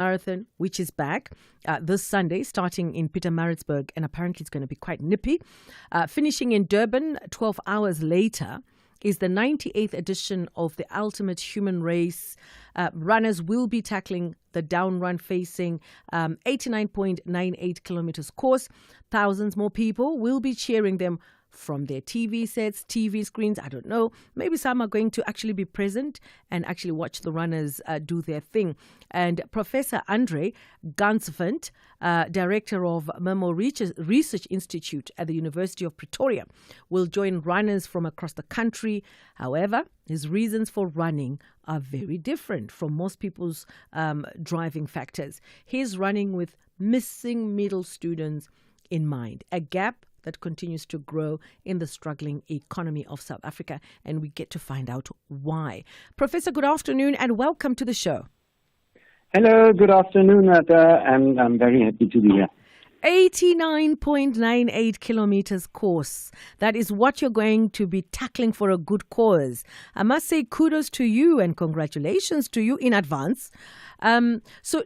Marathon, which is back this Sunday, starting in Pietermaritzburg, and apparently it's going to be quite nippy. Finishing in Durban 12 hours later is the 98th edition of the Ultimate Human Race. Runners will be tackling the down run facing 89.98 kilometers course. Thousands more people will be cheering them from their TV sets, TV screens. I don't know. Maybe some are going to actually be present and actually watch the runners do their thing. And Professor Andre Gansvent, Director of Memo Research Institute at the University of Pretoria, will join runners from across the country. However, his reasons for running are very different from most people's driving factors. He's running with missing middle students in mind, a gap that continues to grow in the struggling economy of South Africa, and we get to find out why. Professor, good afternoon and welcome to the show. Hello, good afternoon, Bertha, and I'm very happy to be here. 89.98 kilometers course. That is what you're going to be tackling for a good cause. I must say kudos to you and congratulations to you in advance. So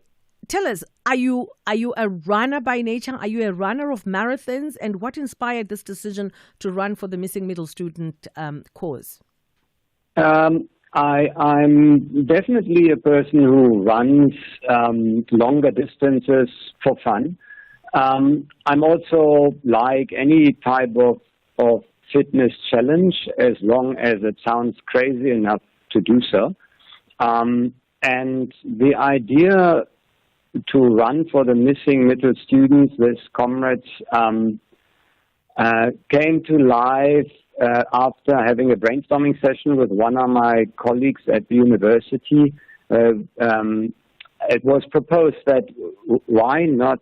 tell us, are you a runner by nature? Are you a runner of marathons? And what inspired this decision to run for the missing middle student cause? I'm definitely a person who runs longer distances for fun. I'm also like any type of fitness challenge, as long as it sounds crazy enough to do so. And the idea to run for the missing middle students, these comrades, came to life after having a brainstorming session with one of my colleagues at the university. It was proposed that why not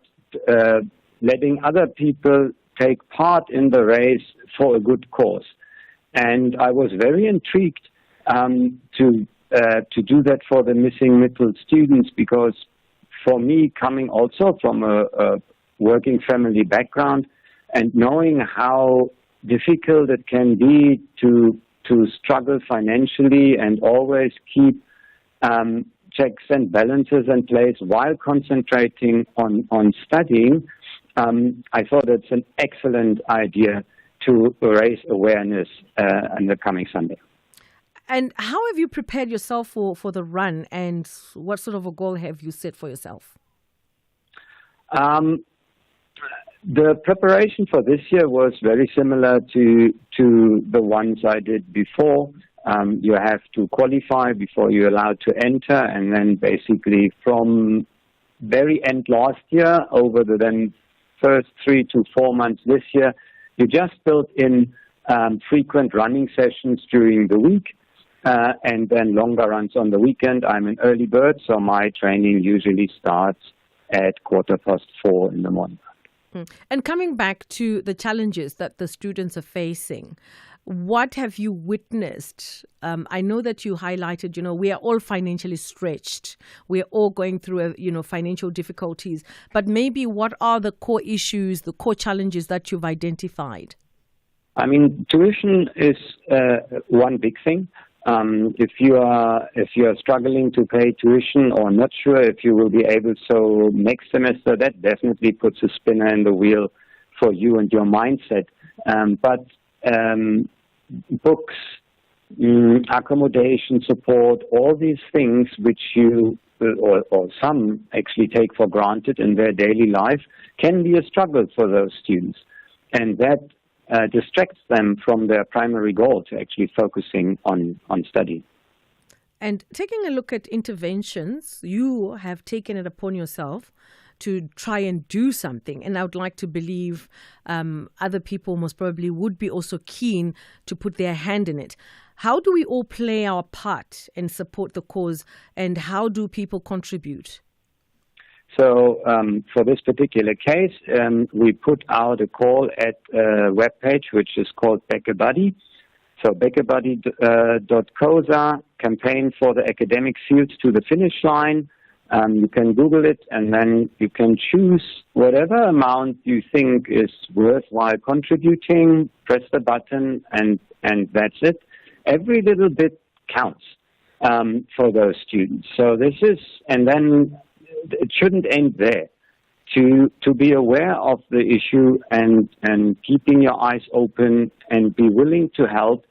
letting other people take part in the race for a good cause. And I was very intrigued to do that for the missing middle students, because for me, coming also from a working family background and knowing how difficult it can be to struggle financially and always keep checks and balances in place while concentrating on studying, I thought it's an excellent idea to raise awareness on the coming Sunday. And how have you prepared yourself for the run, and what sort of a goal have you set for yourself? The preparation for this year was very similar to the ones I did before. You have to qualify before you're allowed to enter, and then basically from very end last year over the then first 3 to 4 months this year, you just built in frequent running sessions during the week. And then longer runs on the weekend. I'm an early bird, so my training usually starts at 4:15 in the morning. And coming back to the challenges that the students are facing, what have you witnessed? I know that you highlighted, we are all financially stretched. We are all going through, financial difficulties. But maybe what are the core issues, the core challenges that you've identified? I mean, tuition is one big thing. If you are struggling to pay tuition or not sure if you will be able to next semester, that definitely puts a spinner in the wheel for you and your mindset. But books, accommodation support, all these things which you or some actually take for granted in their daily life can be a struggle for those students, and that distracts them from their primary goal to actually focusing on study. And taking a look at interventions, you have taken it upon yourself to try and do something. And I would like to believe other people most probably would be also keen to put their hand in it. How do we all play our part and support the cause, and how do people contribute? So for this particular case, we put out a call at a webpage which is called BackaBuddy. So BackaBuddy.coza, campaign for the academic fields to the finish line. You can Google it, and then you can choose whatever amount you think is worthwhile contributing, press the button, and that's it. Every little bit counts for those students. So this is, and then it shouldn't end there. To be aware of the issue and keeping your eyes open and be willing to help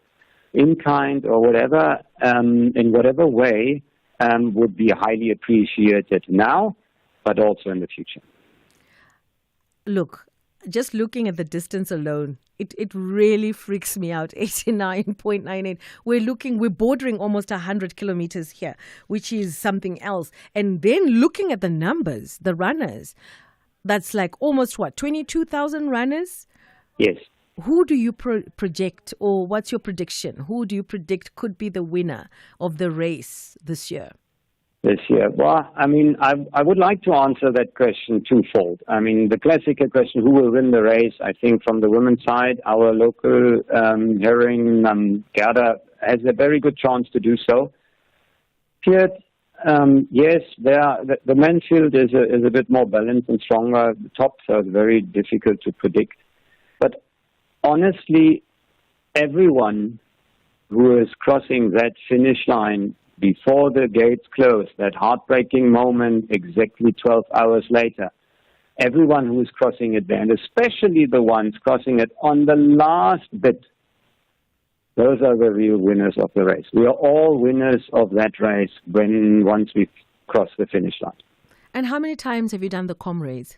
in kind or whatever, in whatever way, would be highly appreciated now, but also in the future. Look, just looking at the distance alone, it really freaks me out. 89.98. We're bordering almost 100 kilometers here, which is something else. And then looking at the numbers, the runners, that's like almost 22,000 runners? Yes. Who do you project, or what's your prediction? Who do you predict could be the winner of the race this year? This year? Well, I mean, I would like to answer that question twofold. I mean, the classical question, who will win the race? I think from the women's side, our local heroine, Gerda, has a very good chance to do so. Piet, yes, the men's field is a bit more balanced and stronger at the top, so it's very difficult to predict. But honestly, everyone who is crossing that finish line before the gates close, that heartbreaking moment exactly 12 hours later, everyone who is crossing it there, and especially the ones crossing it on the last bit, those are the real winners of the race. We are all winners of that race once we cross the finish line. And how many times have you done the comrades?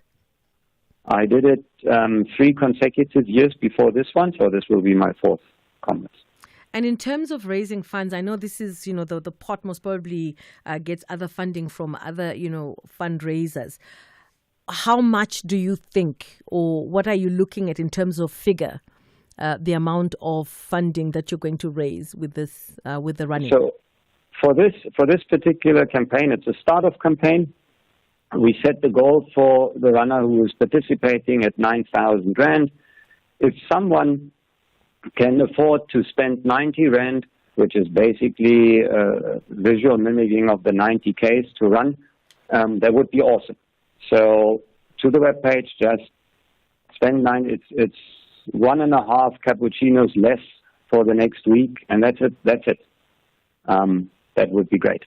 I did it 3 consecutive years before this one, so this will be my 4th comrades. And in terms of raising funds, I know this is, the pot most probably gets other funding from other, fundraisers. How much do you think, or what are you looking at in terms of figure, the amount of funding that you're going to raise with this, with the running? So for this particular campaign, it's a startup campaign. We set the goal for the runner who is participating at 9,000 Rand. If someone can afford to spend 90 Rand, which is basically a visual mimicking of the 90 Ks to run, that would be awesome. So to the webpage, just spend 9. It's 1.5 cappuccinos less for the next week, and that's it. That would be great.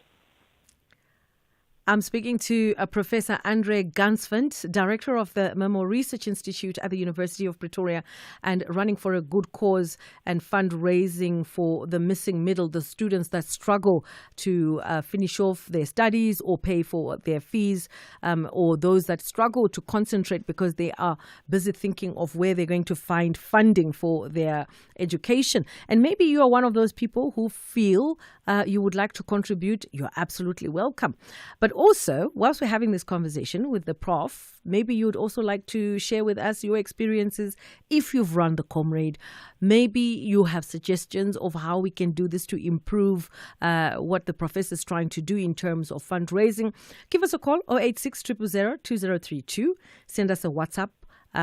I'm speaking to Professor Andre Gansvent, Director of the Memo Research Institute at the University of Pretoria, and running for a good cause and fundraising for the missing middle, the students that struggle to finish off their studies or pay for their fees, or those that struggle to concentrate because they are busy thinking of where they're going to find funding for their education. And maybe you are one of those people who feel you would like to contribute. You're absolutely welcome. But also, whilst we're having this conversation with the Prof, maybe you'd also like to share with us your experiences if you've run the Comrade. Maybe you have suggestions of how we can do this to improve what the Professor is trying to do in terms of fundraising. Give us a call, 086 000 2032. Send us a WhatsApp.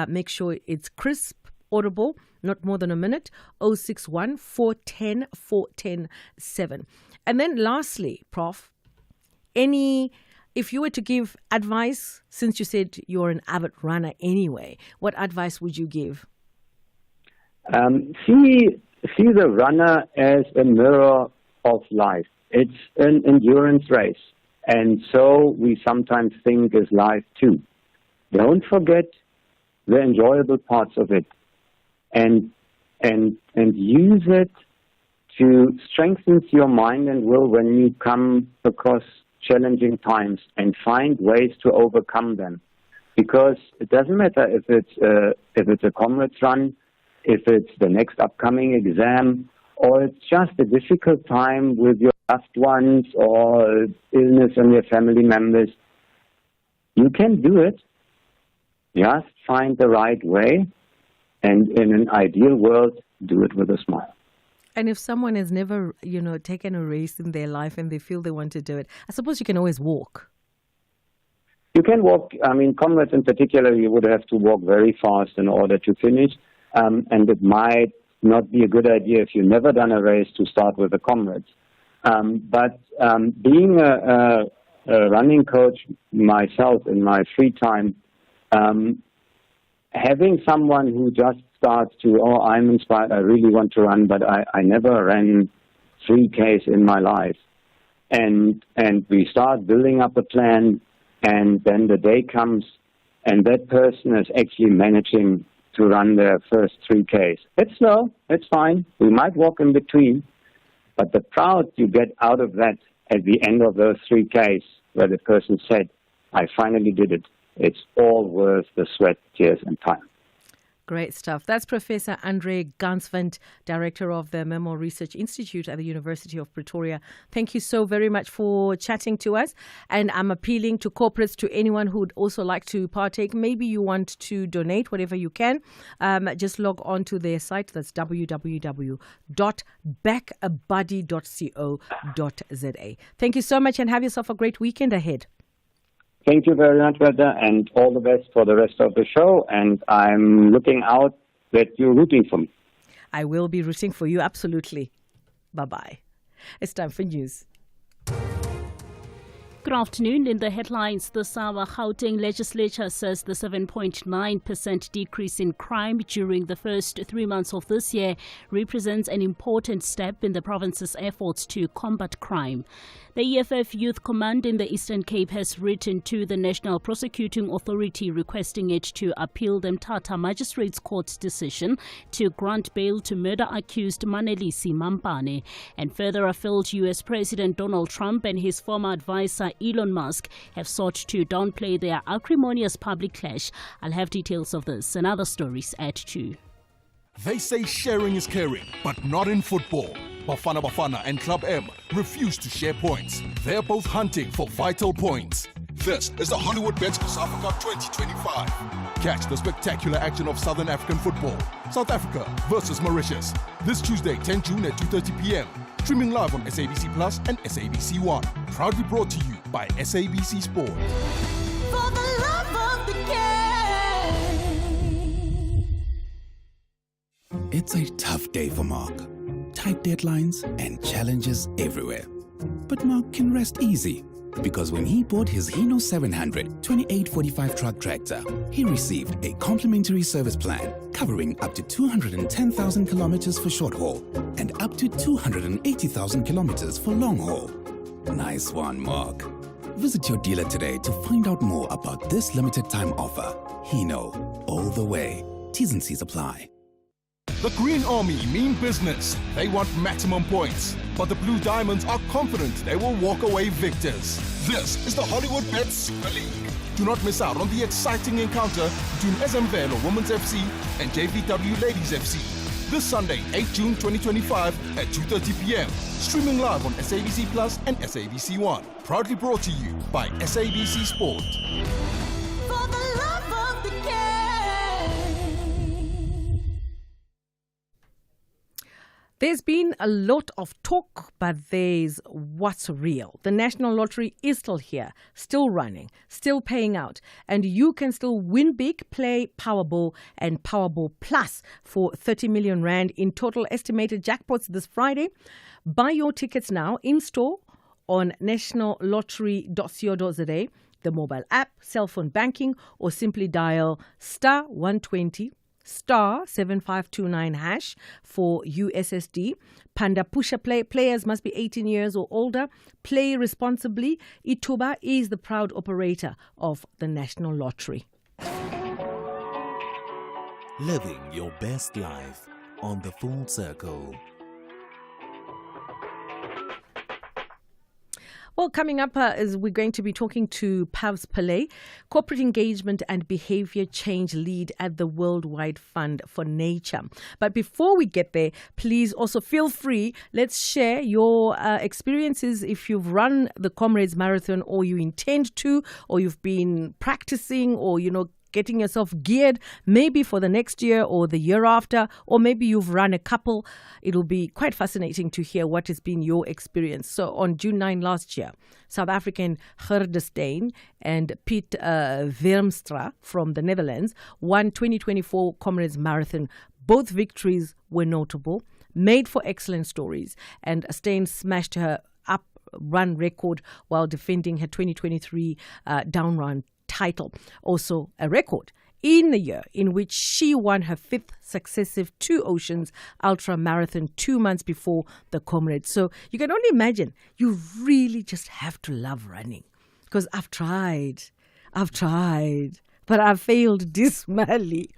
Make sure it's crisp, audible, not more than a minute, 061 410 410 7. And then lastly, Prof, if you were to give advice, since you said you're an avid runner anyway, what advice would you give? See the runner as a mirror of life. It's an endurance race, and so we sometimes think is life too. Don't forget the enjoyable parts of it, and use it to strengthen your mind and will when you come across challenging times, and find ways to overcome them. Because it doesn't matter if it's a comrade's run, if it's the next upcoming exam, or it's just a difficult time with your loved ones or illness in your family members. You can do it. Just find the right way, and in an ideal world, do it with a smile. And if someone has never, taken a race in their life and they feel they want to do it, I suppose you can always walk. You can walk. I mean, comrades in particular, you would have to walk very fast in order to finish. And it might not be a good idea if you've never done a race to start with the comrades. But being a running coach myself in my free time, having someone who just starts to, I'm inspired, I really want to run, but I never ran 3Ks in my life. And we start building up a plan, and then the day comes and that person is actually managing to run their first 3Ks. It's slow, it's fine. We might walk in between, but the proud you get out of that at the end of those 3Ks, where the person said, I finally did it, it's all worth the sweat, tears, and time. Great stuff. That's Professor Andre Gansvent, Director of the Memo Research Institute at the University of Pretoria. Thank you so very much for chatting to us. And I'm appealing to corporates, to anyone who would also like to partake. Maybe you want to donate, whatever you can. Just log on to their site. That's www.backabuddy.co.za. Thank you so much and have yourself a great weekend ahead. Thank you very much, Bertha, and all the best for the rest of the show. And I'm looking out that you're rooting for me. I will be rooting for you, absolutely. Bye-bye. It's time for news. Good afternoon. In the headlines this hour, Gauteng legislature says the 7.9% decrease in crime during the first 3 months of this year represents an important step in the province's efforts to combat crime. The EFF Youth Command in the Eastern Cape has written to the National Prosecuting Authority requesting it to appeal the Mthatha Magistrates Court's decision to grant bail to murder-accused Manelisi Mampane. And further afield, US President Donald Trump and his former advisor Elon Musk have sought to downplay their acrimonious public clash. I'll have details of this and other stories at 2. They say sharing is caring, but not in football. Bafana Bafana and Club M refuse to share points. They're both hunting for vital points. This is the Hollywood Bets South Africa 2025. Catch the spectacular action of Southern African football. South Africa versus Mauritius. This Tuesday, 10 June at 2:30 p.m. Streaming live on SABC Plus and SABC One. Proudly brought to you by SABC Sport. For the love of the game. It's a tough day for Mark. Tight deadlines and challenges everywhere. But Mark can rest easy, because when he bought his Hino 700 2845 truck tractor, he received a complimentary service plan covering up to 210,000 kilometers for short haul and up to 280,000 kilometers for long haul. Nice one, Mark. Visit your dealer today to find out more about this limited time offer. Hino, all the way. T's and C's apply. The Green Army mean business. They want maximum points. But the Blue Diamonds are confident they will walk away victors. This is the Hollywood Bets Super League. Do not miss out on the exciting encounter between SMVelo Women's FC and JVW Ladies FC. This Sunday, 8 June 2025 at 2:30 p.m. Streaming live on SABC Plus and SABC One. Proudly brought to you by SABC Sport. For the love of the game. There's been a lot of talk, but there's what's real. The National Lottery is still here, still running, still paying out. And you can still win big, play Powerball and Powerball Plus for 30 million Rand in total estimated jackpots this Friday. Buy your tickets now in store on nationallottery.co.za, the mobile app, cell phone banking, or simply dial *120 *7529# for USSD. Panda Pusha players must be 18 years or older. Play responsibly. Ituba is the proud operator of the National Lottery. Living your best life on the Full Circle. Well, coming up is we're going to be talking to Pavs Pillay, Corporate Engagement and Behavior Change Lead at the Worldwide Fund for Nature. But before we get there, please also feel free. Let's share your experiences if you've run the Comrades Marathon or you intend to, or you've been practicing, or, getting yourself geared maybe for the next year or the year after, or maybe you've run a couple. It'll be quite fascinating to hear what has been your experience. So on June 9 last year, South African Gerde Steyn and Piet Vermstra from the Netherlands won 2024 Comrades Marathon. Both victories were notable, made for excellent stories, and Steyn smashed her up run record while defending her 2023 down run title, also a record in the year in which she won her 5th successive Two Oceans Ultra Marathon 2 months before the Comrades. So you can only imagine, you really just have to love running. because I've tried, but I've failed dismally.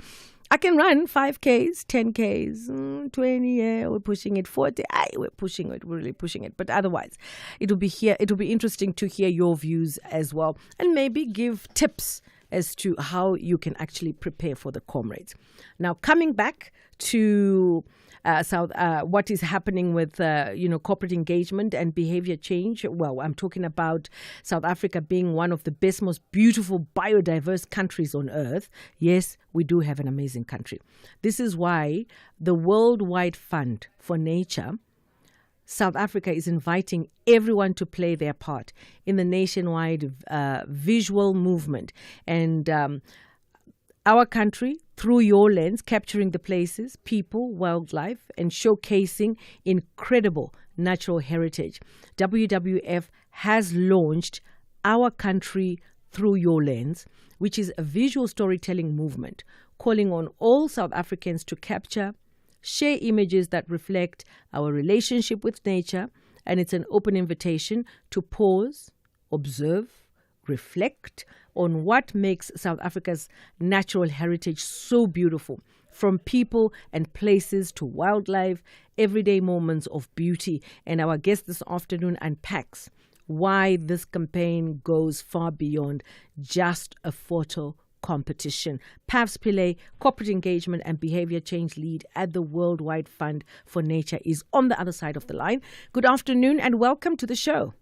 I can run 5Ks, 10Ks, 20, yeah, we're pushing it, 40, we're pushing it, we're really pushing it. But otherwise, it'll be interesting to hear your views as well, and maybe give tips as to how you can actually prepare for the comrades. Now, coming back to what is happening with corporate engagement and behavior change. Well, I'm talking about South Africa being one of the best, most beautiful, biodiverse countries on earth. Yes, we do have an amazing country. This is why the Worldwide Fund for Nature, South Africa is inviting everyone to play their part in the nationwide visual movement. And our country, through your lens, capturing the places, people, wildlife, and showcasing incredible natural heritage. WWF has launched Our Country Through Your Lens, which is a visual storytelling movement calling on all South Africans to capture, share images that reflect our relationship with nature, and it's an open invitation to pause, observe, reflect on what makes South Africa's natural heritage so beautiful, from people and places to wildlife, everyday moments of beauty. And our guest this afternoon unpacks why this campaign goes far beyond just a photo competition. Pavs Pillay, Corporate Engagement and Behavior Change Lead at the Worldwide Fund for Nature, is on the other side of the line. Good afternoon and welcome to the show.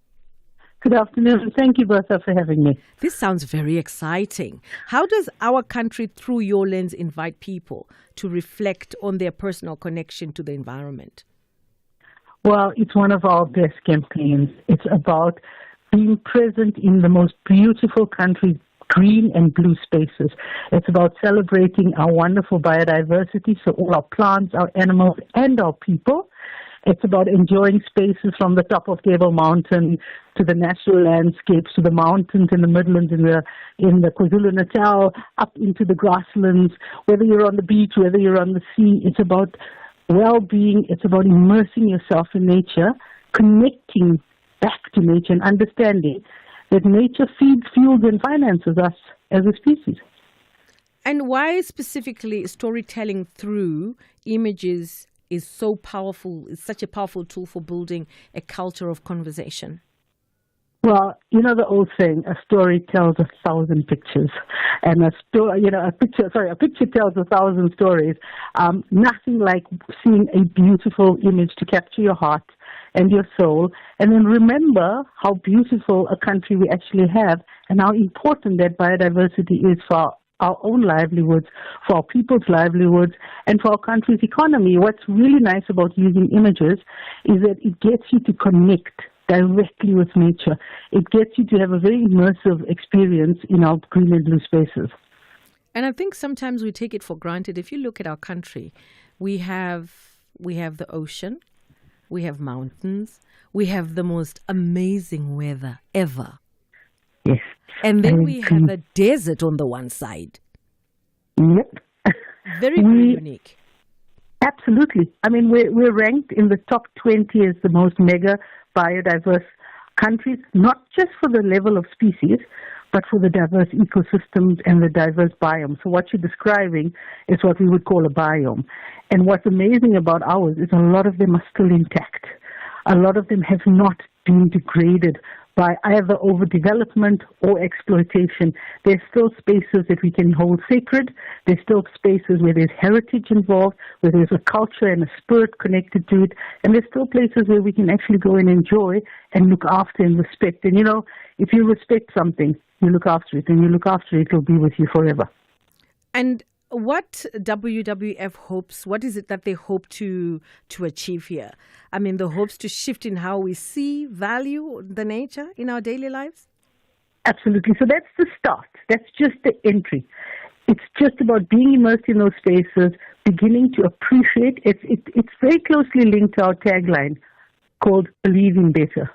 Good afternoon. Thank you, Bertha, for having me. This sounds very exciting. How does Our Country Through Your Lens invite people to reflect on their personal connection to the environment? Well, it's one of our best campaigns. It's about being present in the most beautiful country's green and blue spaces. It's about celebrating our wonderful biodiversity, so all our plants, our animals, and our people. It's about enjoying spaces from the top of Table Mountain to the natural landscapes, to the mountains in the Midlands, in the KwaZulu-Natal, up into the grasslands, whether you're on the beach, whether you're on the sea. It's about well-being. It's about immersing yourself in nature, connecting back to nature and understanding that nature feeds, fuels, and finances us as a species. And why specifically storytelling through images is so powerful, is such a powerful tool for building a culture of conversation? Well, you know the old saying, a story tells 1,000 pictures, and a picture tells 1,000 stories. Nothing like seeing a beautiful image to capture your heart and your soul, and then remember how beautiful a country we actually have and how important that biodiversity is for our own livelihoods, for our people's livelihoods, and for our country's economy. What's really nice about using images is that it gets you to connect directly with nature. It gets you to have a very immersive experience in our green and blue spaces. And I think sometimes we take it for granted. If you look at our country, we have the ocean, we have mountains, we have the most amazing weather ever. Yes. And then we have a desert on the one side. Yep. Very unique. Absolutely. I mean, we're ranked in the top 20 as the most mega biodiverse countries, not just for the level of species, but for the diverse ecosystems and the diverse biomes. So what you're describing is what we would call a biome. And what's amazing about ours is a lot of them are still intact. A lot of them have not been degraded by either overdevelopment or exploitation. There's still spaces that we can hold sacred. There's still spaces where there's heritage involved, where there's a culture and a spirit connected to it. And there's still places where we can actually go and enjoy and look after and respect. And, you know, if you respect something, you look after it. And you look after it, it'll be with you forever. And what WWF hopes, what is it that they hope to achieve here? I mean, the hopes to shift in how we see, value the nature in our daily lives? Absolutely. So that's the start. That's just the entry. It's just about being immersed in those spaces, beginning to appreciate. It's very closely linked to our tagline called Believing Better,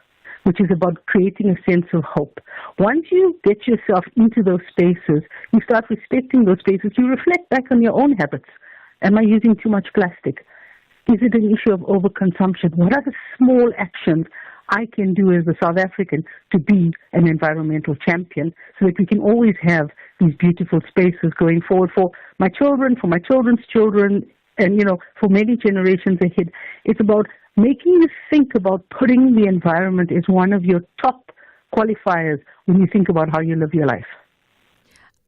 which is about creating a sense of hope. Once you get yourself into those spaces, you start respecting those spaces. You reflect back on your own habits. Am I using too much plastic? Is it an issue of overconsumption? What are the small actions I can do as a South African to be an environmental champion so that we can always have these beautiful spaces going forward for my children, for my children's children, and, for many generations ahead. It's about making you think about putting the environment as one of your top qualifiers when you think about how you live your life.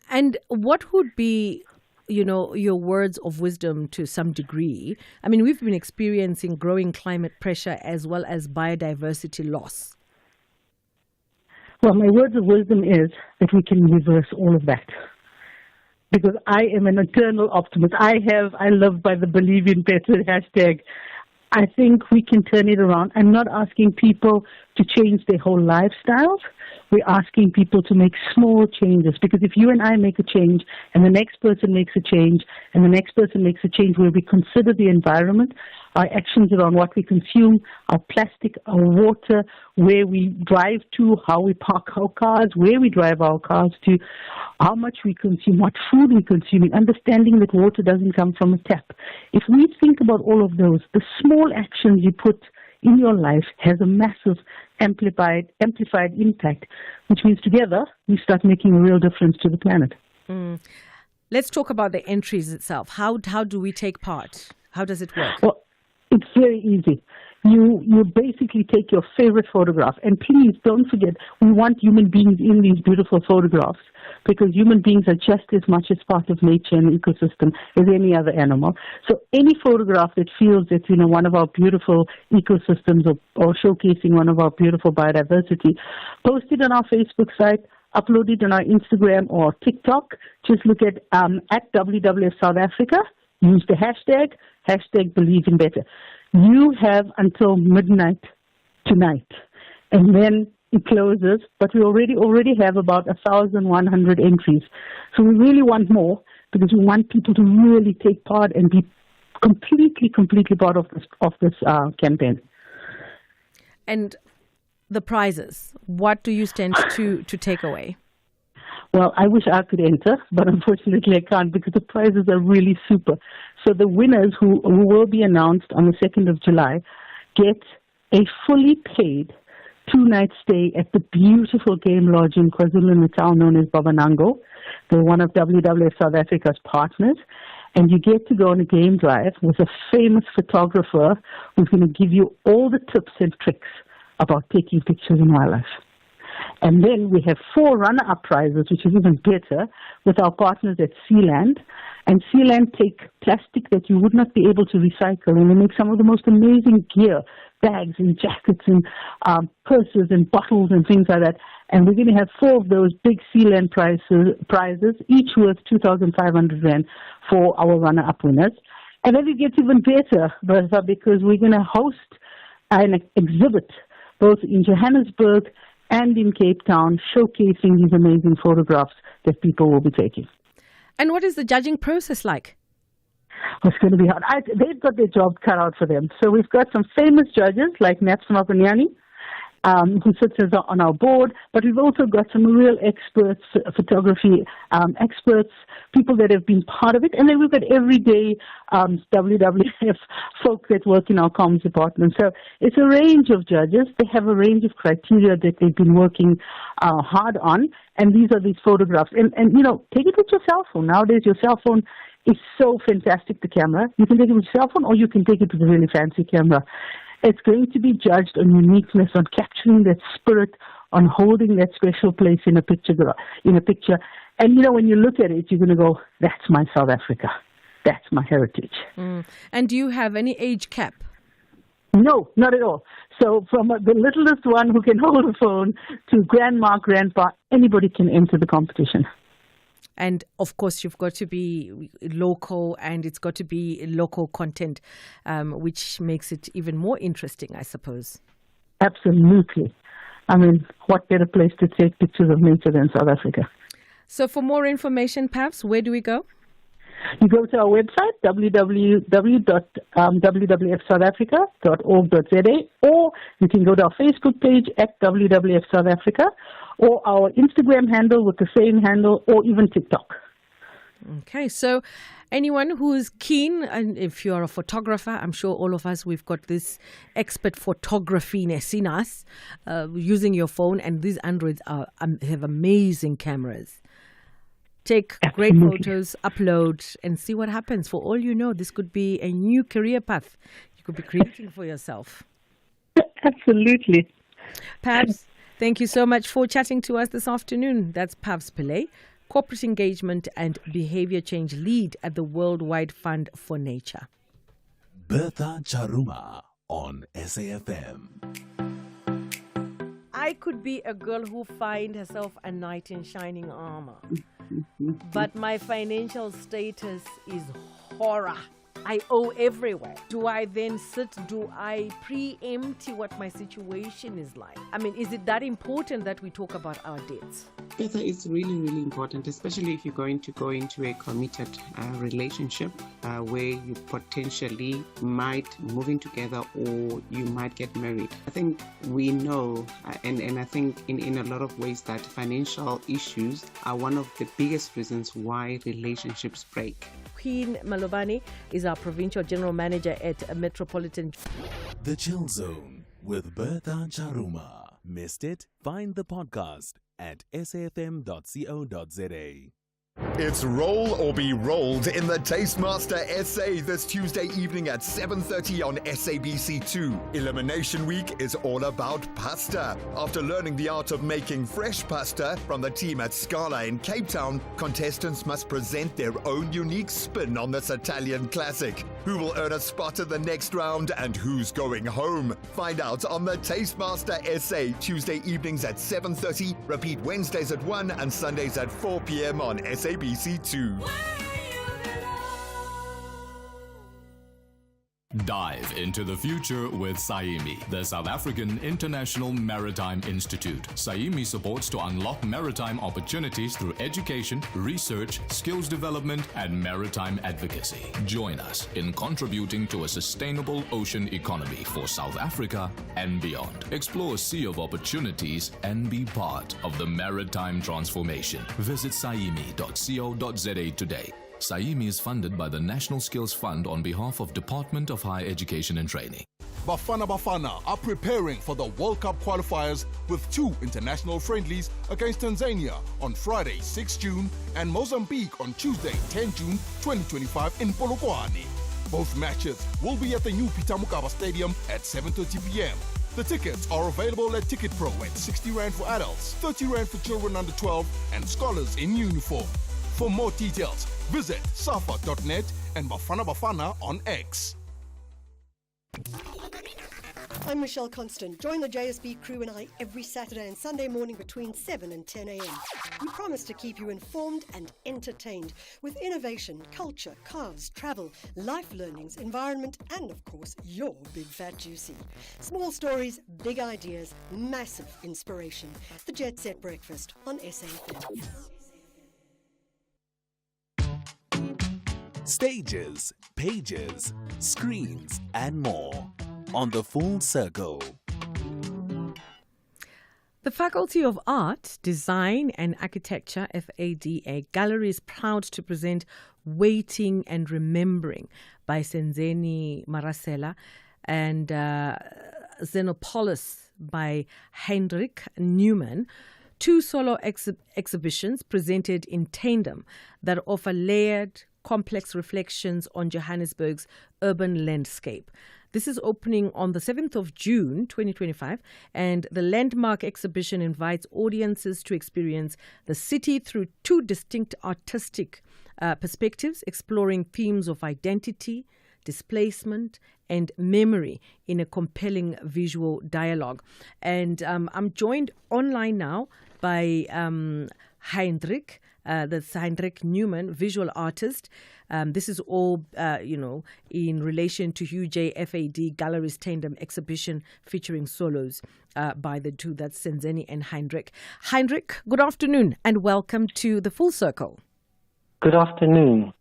And what would be, your words of wisdom to some degree? I mean, we've been experiencing growing climate pressure as well as biodiversity loss. Well, my words of wisdom is that we can reverse all of that. Because I am an eternal optimist. I live by the Believe in Better hashtag. I think we can turn it around. I'm not asking people to change their whole lifestyles. We're asking people to make small changes, because if you and I make a change and the next person makes a change and the next person makes a change where we consider the environment, our actions around what we consume, our plastic, our water, where we drive to, how we park our cars, where we drive our cars to, how much we consume, what food we consume, understanding that water doesn't come from a tap. If we think about all of those, the small actions you put in your life has a massive amplified impact, which means together we start making a real difference to the planet. Let's talk about the entries itself. How do we take part? How does it work? Well, it's very easy. You basically take your favorite photograph, and please don't forget, we want human beings in these beautiful photographs, because human beings are just as much as part of nature and ecosystem as any other animal. So any photograph that feels that, one of our beautiful ecosystems or showcasing one of our beautiful biodiversity, post it on our Facebook site, upload it on our Instagram or TikTok. Just look at WWF South Africa, use the hashtag Believe in Better. You have until midnight tonight, and then it closes, but we already have about 1,100 entries. So we really want more, because we want people to really take part and be completely part of this campaign. And the prizes, what do you stand to take away? Well, I wish I could enter, but unfortunately I can't, because the prizes are really super. So the winners who will be announced on the 2nd of July get a fully paid 2-night stay at the beautiful game lodge in KwaZulu-Natal known as Babanango. They're one of WWF South Africa's partners. And you get to go on a game drive with a famous photographer who's going to give you all the tips and tricks about taking pictures in wildlife. And then we have 4 runner-up prizes, which is even better, with our partners at Sealand. And Sealand take plastic that you would not be able to recycle, and they make some of the most amazing gear, bags and jackets and purses and bottles and things like that. And we're going to have 4 of those big Sealand prizes, each worth 2,500 Rand for our runner-up winners. And then it gets even better, Bertha, because we're going to host an exhibit both in Johannesburg and in Cape Town, showcasing these amazing photographs that people will be taking. And what is the judging process like? It's going to be hard. They've got their job cut out for them. So we've got some famous judges like Naps Mapanyani, who sits on our board, but we've also got some real experts, photography experts, people that have been part of it, and then we've got everyday WWF folk that work in our comms department. So it's a range of judges. They have a range of criteria that they've been working hard on, and these are these photographs. And take it with your cell phone. Nowadays, your cell phone is so fantastic, the camera. You can take it with your cell phone, or you can take it with a really fancy camera. It's going to be judged on uniqueness, on capturing that spirit, on holding that special place in a picture. And when you look at it, you're going to go, "That's my South Africa. That's my heritage." And do you have any age cap? No, not at all. So from the littlest one who can hold a phone to grandma, grandpa, anybody can enter the competition. And of course, you've got to be local, and it's got to be local content, which makes it even more interesting, I suppose. Absolutely. I mean, what better place to take pictures of nature than South Africa? So for more information, perhaps, where do we go? You go to our website, www.wwfsouthafrica.org.za, or you can go to our Facebook page at WWF South Africa, or our Instagram handle with the same handle, or even TikTok. Okay, so anyone who is keen, and if you're a photographer, I'm sure all of us, we've got this expert photography in us, using your phone, and these Androids have amazing cameras. Take great photos, upload, and see what happens. For all you know, this could be a new career path you could be creating for yourself. Absolutely. Pabs, thank you so much for chatting to us this afternoon. That's Pabs Pillay, Corporate Engagement and Behavior Change Lead at the Worldwide Fund for Nature. Bertha Charuma on SAFM. I could be a girl who finds herself a knight in shining armor, but my financial status is horror. I owe everywhere. Do I then sit? Do I preempt what my situation is like? I mean, is it that important that we talk about our debts? Bertha, it's really, really important, especially if you're going to go into a committed relationship where you potentially might move in together or you might get married. I think we know, and I think in a lot of ways, that financial issues are one of the biggest reasons why relationships break. Queen Malobane is our Provincial General Manager at Metropolitan. The Chill Zone with Bertha Charuma. Missed it? Find the podcast at safm.co.za. It's Roll or Be Rolled in the Tastemaster SA this Tuesday evening at 7:30 on SABC2. Elimination Week is all about pasta. After learning the art of making fresh pasta from the team at Scala in Cape Town, contestants must present their own unique spin on this Italian classic. Who will earn a spot in the next round and who's going home? Find out on the Tastemaster SA Tuesday evenings at 7:30. Repeat Wednesdays at 1 and Sundays at 4 p.m. on SABC2. Dive into the future with SAIMI, the South African International Maritime Institute. SAIMI supports to unlock maritime opportunities through education, research, skills development, and maritime advocacy. Join us in contributing to a sustainable ocean economy for South Africa and beyond. Explore a sea of opportunities and be part of the maritime transformation. Visit saimi.co.za today. SAIMI is funded by the National Skills Fund on behalf of Department of Higher Education and Training. Bafana are preparing for the World Cup qualifiers with 2 international friendlies against Tanzania on Friday, 6 June, and Mozambique on Tuesday, 10 June 2025 in Polokwane. Both matches will be at the new Peter Mokaba Stadium at 7:30 p.m. The tickets are available at Ticket Pro at 60 Rand for adults, 30 Rand for children under 12, and scholars in uniform. For more details, visit safa.net and Bafana on X. I'm Michelle Constant. Join the JSB crew and I every Saturday and Sunday morning between 7 and 10 a.m. We promise to keep you informed and entertained with innovation, culture, cars, travel, life learnings, environment, and of course, your big fat juicy. Small stories, big ideas, massive inspiration. The Jet Set Breakfast on SAFM. Stages, pages, screens, and more on The Full Circle. The Faculty of Art, Design and Architecture, FADA Gallery, is proud to present Waiting and Remembering by Senzeni Marasela and Xenopolis by Heinrich Neumann. 2 solo exhibitions presented in tandem that offer layered, complex reflections on Johannesburg's urban landscape. This is opening on the 7th of June 2025, and the landmark exhibition invites audiences to experience the city through 2 distinct artistic perspectives, exploring themes of identity, displacement, and memory in a compelling visual dialogue. And I'm joined online now by Heinrich. That's Heinrich Neumann, visual artist. This is all, in relation to Hugh J. FAD Gallery's tandem exhibition featuring solos by the 2, that's Senzeni and Heinrich. Heinrich, good afternoon and welcome to The Full Circle. Good afternoon.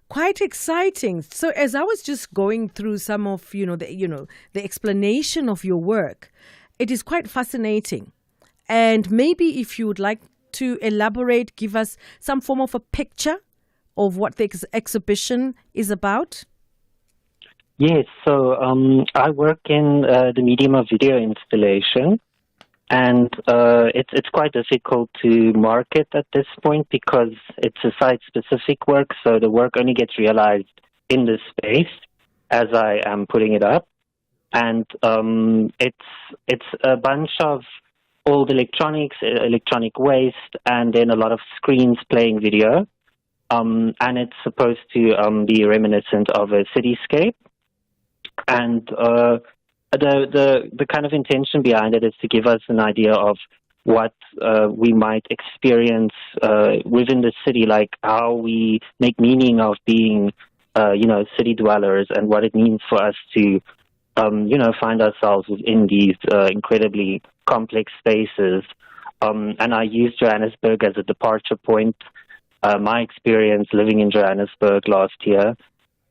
Quite exciting. So as I was just going through some of, the explanation of your work, it is quite fascinating. And maybe if you would like to elaborate, give us some form of a picture of what the exhibition is about? Yes, so I work in the medium of video installation, and it's quite difficult to market at this point because it's a site-specific work, so the work only gets realized in the space as I am putting it up. And it's a bunch of old electronics, electronic waste, and then a lot of screens playing video. And it's supposed to be reminiscent of a cityscape. And the kind of intention behind it is to give us an idea of what we might experience within the city, like how we make meaning of being, city dwellers, and what it means for us to, find ourselves within these incredibly complex spaces. And I use Johannesburg as a departure point. My experience living in Johannesburg last year.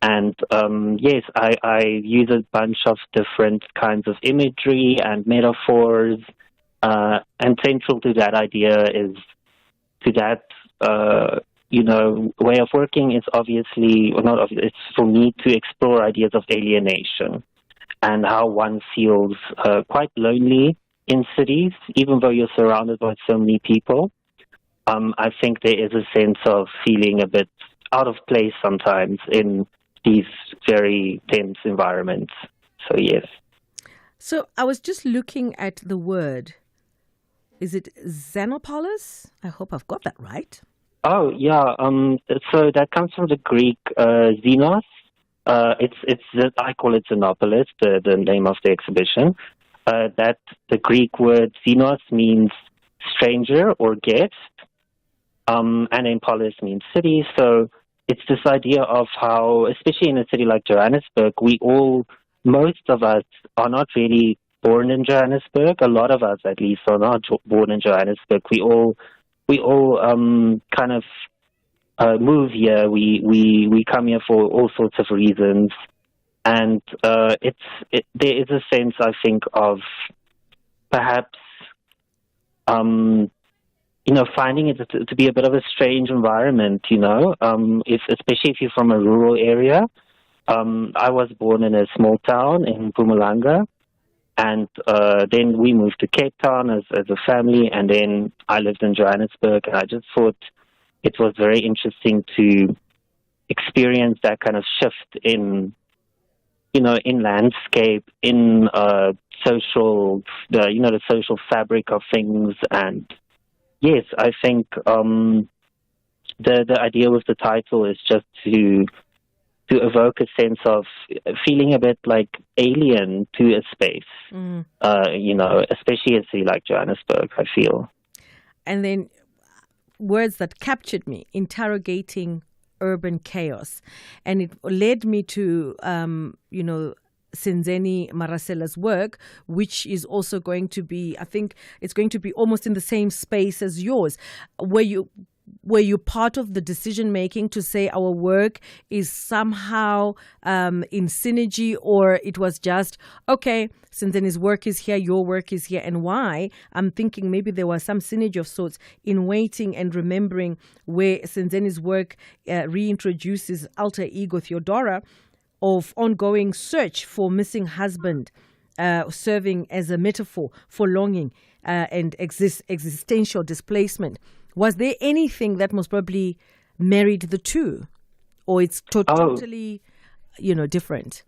And yes, I use a bunch of different kinds of imagery and metaphors. And central to that idea is, to that, way of working is obviously, or not obviously, it's for me to explore ideas of alienation and how one feels quite lonely in cities, even though you're surrounded by so many people. I think there is a sense of feeling a bit out of place sometimes in these very tense environments. So, yes. So I was just looking at the word. Is it Xenopolis? I hope I've got that right. Oh, yeah. So that comes from the Greek xenos. I call it Xenopolis, the name of the exhibition. That the Greek word xenos means stranger or guest. And then polis means city. So it's this idea of how, especially in a city like Johannesburg, most of us are not really born in Johannesburg. A lot of us, at least, are not born in Johannesburg. We all kind of move here. We come here for all sorts of reasons, and there is a sense, I think, of perhaps finding it to be a bit of a strange environment, especially if you're from a rural area. I was born in a small town in Mpumalanga, and then we moved to Cape Town as a family, and then I lived in Johannesburg, and I just thought it was very interesting to experience that kind of shift in landscape, in the social fabric of things. And yes, I think the idea with the title is just to evoke a sense of feeling a bit like alien to a space, especially a city like Johannesburg, I feel. And then words that captured me, interrogating urban chaos. And it led me to, Senzeni Marasela's work, which is also going to be, I think it's going to be almost in the same space as yours. Were you part of the decision making to say our work is somehow in synergy, or it was just, okay, Senzeni's work is here, your work is here, and why? I'm thinking maybe there was some synergy of sorts in waiting and remembering where Senzeni's work reintroduces alter ego Theodora of ongoing search for missing husband, serving as a metaphor for longing and existential displacement. Was there anything that most probably married the two, or it's totally, different?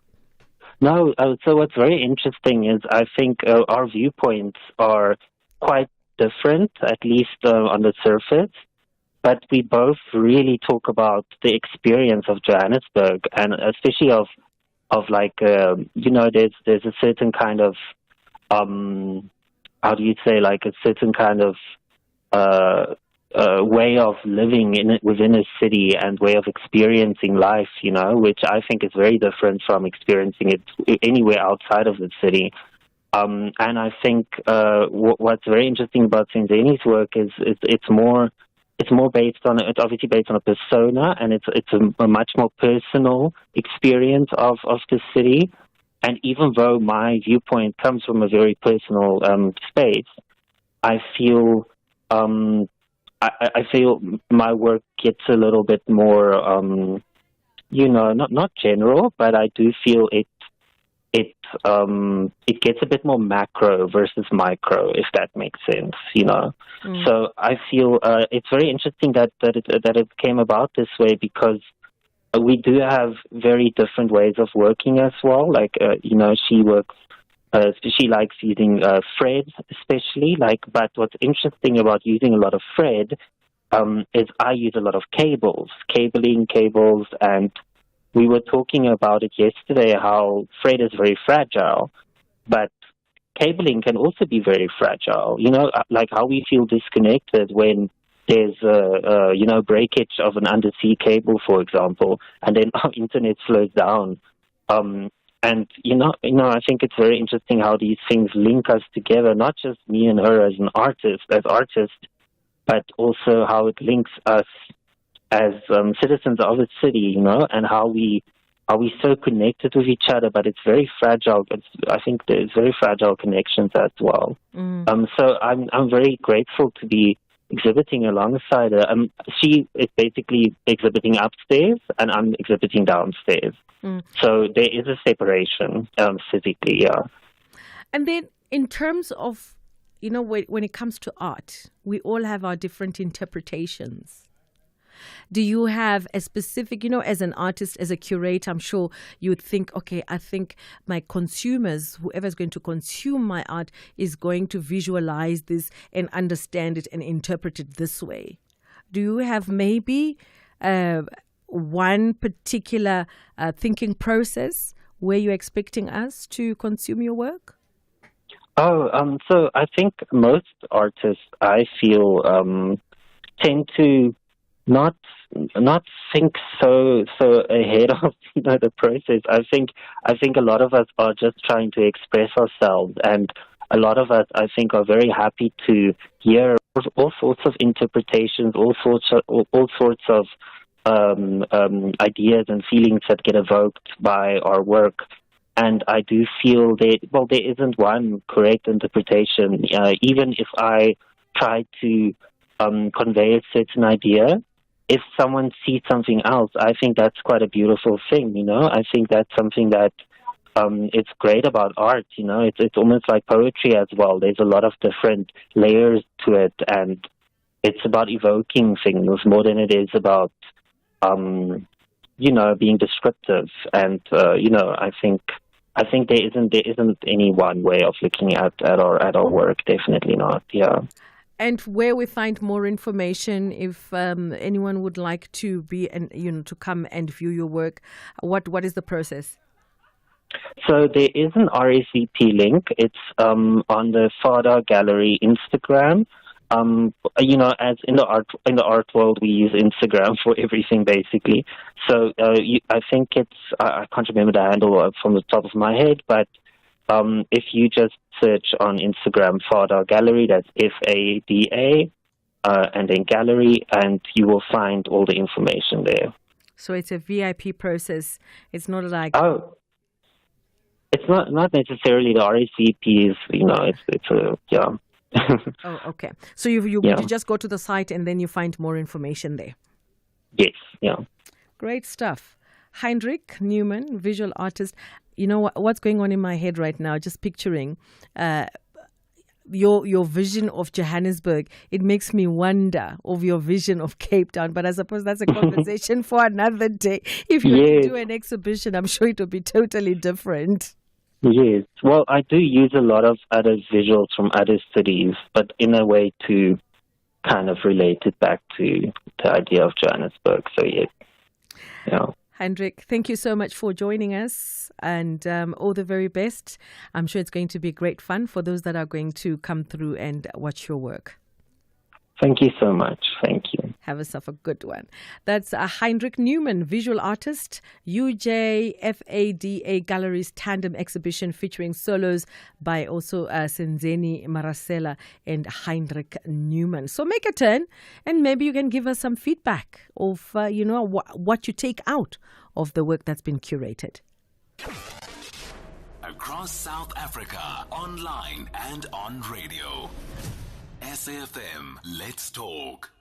No. So what's very interesting is I think our viewpoints are quite different, at least on the surface. But we both really talk about the experience of Johannesburg, and especially of like there's a certain kind of how do you say, like a certain kind of way of living within a city and way of experiencing life, which I think is very different from experiencing it anywhere outside of the city. And I think what's very interesting about Senzeni's work is it's obviously based on a persona, and it's a much more personal experience of the city. And even though my viewpoint comes from a very personal space, I feel I feel my work gets a little bit more, not general, but I do feel it gets a bit more macro versus micro, if that makes sense, So I feel it's very interesting that it came about this way, because we do have very different ways of working as well. Like, she works, she likes using Fred especially, but what's interesting about using a lot of Fred is I use a lot of cables, and we were talking about it yesterday, how Fred is very fragile, but cabling can also be very fragile. Like how we feel disconnected when there's a breakage of an undersea cable, for example, and then our internet slows down. And I think it's very interesting how these things link us together, not just me and her as artists, but also how it links us as citizens of the city, and how we are so connected with each other, but it's very fragile. I think there's very fragile connections as well. So I'm very grateful to be exhibiting alongside her. She is basically exhibiting upstairs, and I'm exhibiting downstairs. So there is a separation physically, yeah. And then in terms of, when it comes to art, we all have our different interpretations. Do you have a specific, as an artist, as a curator, I'm sure you would think, okay, I think my consumers, whoever's going to consume my art, is going to visualize this and understand it and interpret it this way. Do you have maybe one particular thinking process where you're expecting us to consume your work? So I think most artists, I feel, tend to not think so ahead of the process. I think a lot of us are just trying to express ourselves, and a lot of us, I think, are very happy to hear all sorts of interpretations, all sorts of ideas and feelings that get evoked by our work. And I do feel there isn't one correct interpretation. Even if I try to convey a certain idea, if someone sees something else, I think that's quite a beautiful thing, I think that's something that it's great about art, It's almost like poetry as well. There's a lot of different layers to it, and it's about evoking things more than it is about, being descriptive. And, I think there isn't any one way of looking at our work. Definitely not. Yeah. And where we find more information, if anyone would like to be to come and view your work, what is the process? So there is an RSVP link. It's on the Fada Gallery Instagram. As in the art world, we use Instagram for everything basically. So I think I can't remember the handle from the top of my head, but if you just search on Instagram Fada Gallery, that's Fada, and then Gallery, and you will find all the information there. So it's a VIP process. It's not like it's not necessarily the RSVPs. It's a yeah. Oh, okay. So you just go to the site and then you find more information there. Yes. Yeah. Great stuff. Heinrich Newman, visual artist. You know what's going on in my head right now? Just picturing your vision of Johannesburg. It makes me wonder of your vision of Cape Town. But I suppose that's a conversation for another day. If you do an exhibition, I'm sure it will be totally different. Yes. Well, I do use a lot of other visuals from other cities, but in a way to kind of relate it back to the idea of Johannesburg. So, yes. Yeah. Heinrich, thank you so much for joining us, and all the very best. I'm sure it's going to be great fun for those that are going to come through and watch your work. Thank you so much. Thank you. Have yourself a good one. That's Heinrich Newman, visual artist, UJFADA Gallery's tandem exhibition featuring solos by also Senzeni Marasela and Heinrich Newman. So make a turn and maybe you can give us some feedback of, what you take out of the work that's been curated. Across South Africa, online and on radio. SAFM, let's talk.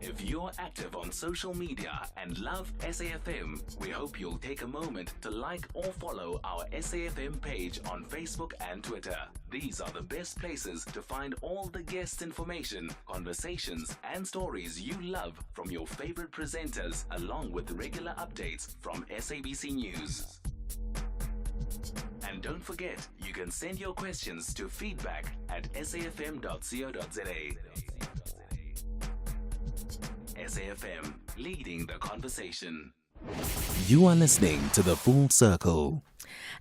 If you're active on social media and love SAFM, we hope you'll take a moment to like or follow our SAFM page on Facebook and Twitter. These are the best places to find all the guest information, conversations, and stories you love from your favorite presenters, along with regular updates from SABC News. And don't forget, you can send your questions to feedback@safm.co.za. SAFM, leading the conversation. You are listening to The Full Circle.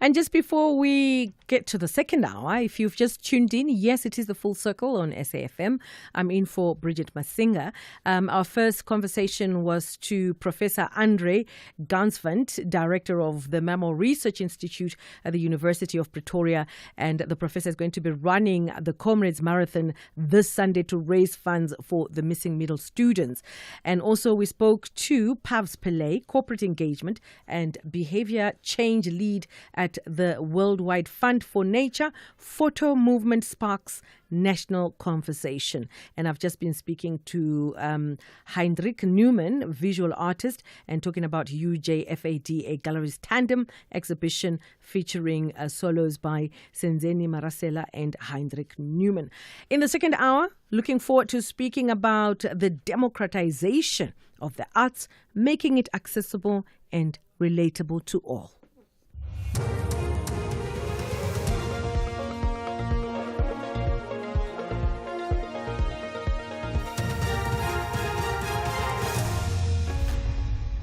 And just before we get to the second hour, if you've just tuned in, yes, it is the Full Circle on SAFM. I'm in for Bridget Masinga. Our first conversation was to Professor Andre Gansvant, Director of the Mammal Research Institute at the University of Pretoria. And the professor is going to be running the Comrades Marathon this Sunday to raise funds for the missing middle students. And also we spoke to Pavs Pillay, Corporate Engagement and Behavior Change Lead at the Worldwide Fund for Nature. Photo movement sparks national conversation. And I've just been speaking to Heinrich Newman, visual artist, and talking about UJFAD, a gallery's tandem exhibition featuring solos by Senzeni Marasela and Heinrich Newman. In the second hour, looking forward to speaking about the democratization of the arts, making it accessible and relatable to all.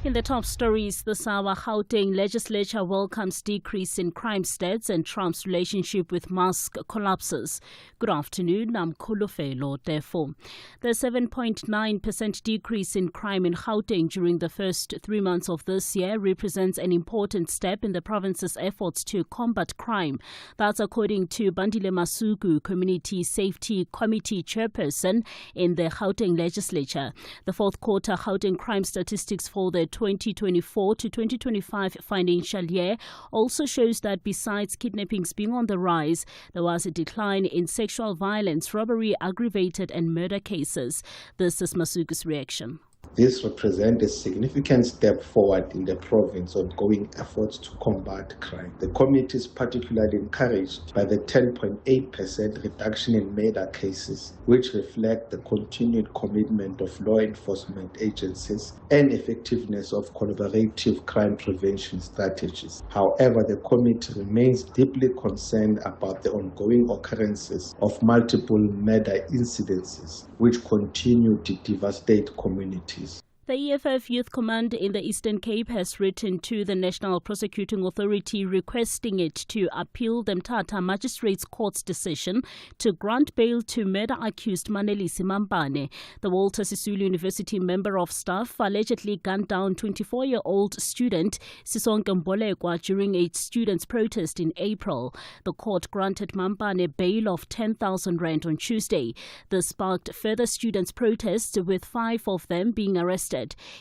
In the top stories this hour, Gauteng legislature welcomes decrease in crime stats and Trump's relationship with Musk collapses. Good afternoon, I'm Kulufelo Tefo. The 7.9% decrease in crime in Gauteng during the first 3 months of this year represents an important step in the province's efforts to combat crime. That's according to Bandile Masuku, Community Safety Committee chairperson in the Gauteng legislature. The fourth quarter Gauteng crime statistics for the 2024 to 2025 financial year also shows that besides kidnappings being on the rise, there was a decline in sexual violence, robbery, aggravated and murder cases. This is Masuku's reaction. This represents a significant step forward in the province's ongoing efforts to combat crime. The committee is particularly encouraged by the 10.8% reduction in murder cases, which reflect the continued commitment of law enforcement agencies and effectiveness of collaborative crime prevention strategies. However, the committee remains deeply concerned about the ongoing occurrences of multiple murder incidences, which continue to devastate communities. The EFF Youth Command in the Eastern Cape has written to the National Prosecuting Authority requesting it to appeal the Mthatha Magistrates Court's decision to grant bail to murder-accused Manelisi Mampane. The Walter Sisulu University member of staff allegedly gunned down 24-year-old student Sisonke Mbolekwa during a students' protest in April. The court granted Mampane bail of 10,000 rand on Tuesday. This sparked further students' protests, with 5 of them being arrested.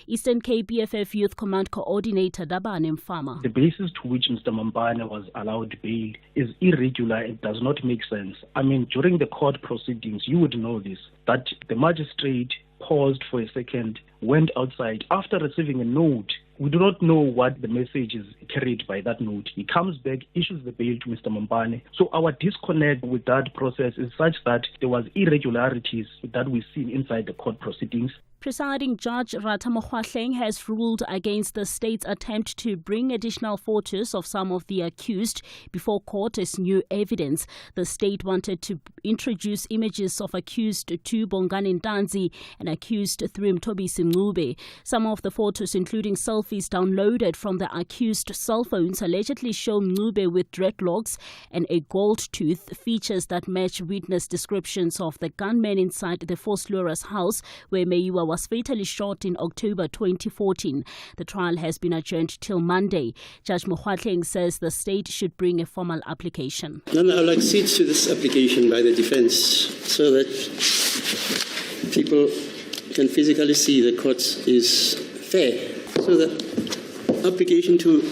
Eastern Cape EFF Youth Command Coordinator Dabane Mfama. The basis to which Mr. Mampane was allowed bail is irregular. It does not make sense. I mean, during the court proceedings, you would know this, that the magistrate paused for a second, went outside. After receiving a note, we do not know what the message is carried by that note. He comes back, issues the bail to Mr. Mampane. So our disconnect with that process is such that there was irregularities that we see inside the court proceedings. Presiding Judge Rata Mokgwahleng has ruled against the state's attempt to bring additional photos of some of the accused before court as new evidence. The state wanted to introduce images of accused 2 Bongani Ntanzi and accused 3 Mthobisi Mncube. Some of the photos, including selfies downloaded from the accused cell phones, allegedly show Mncube with dreadlocks and a gold tooth, features that match witness descriptions of the gunman inside the Foslura's house where Meyiwa was fatally shot in October 2014. The trial has been adjourned till Monday. Judge Mokgwahleng says the state should bring a formal application. And I would accede to this application by the defense so that people can physically see the court is fair. So the application to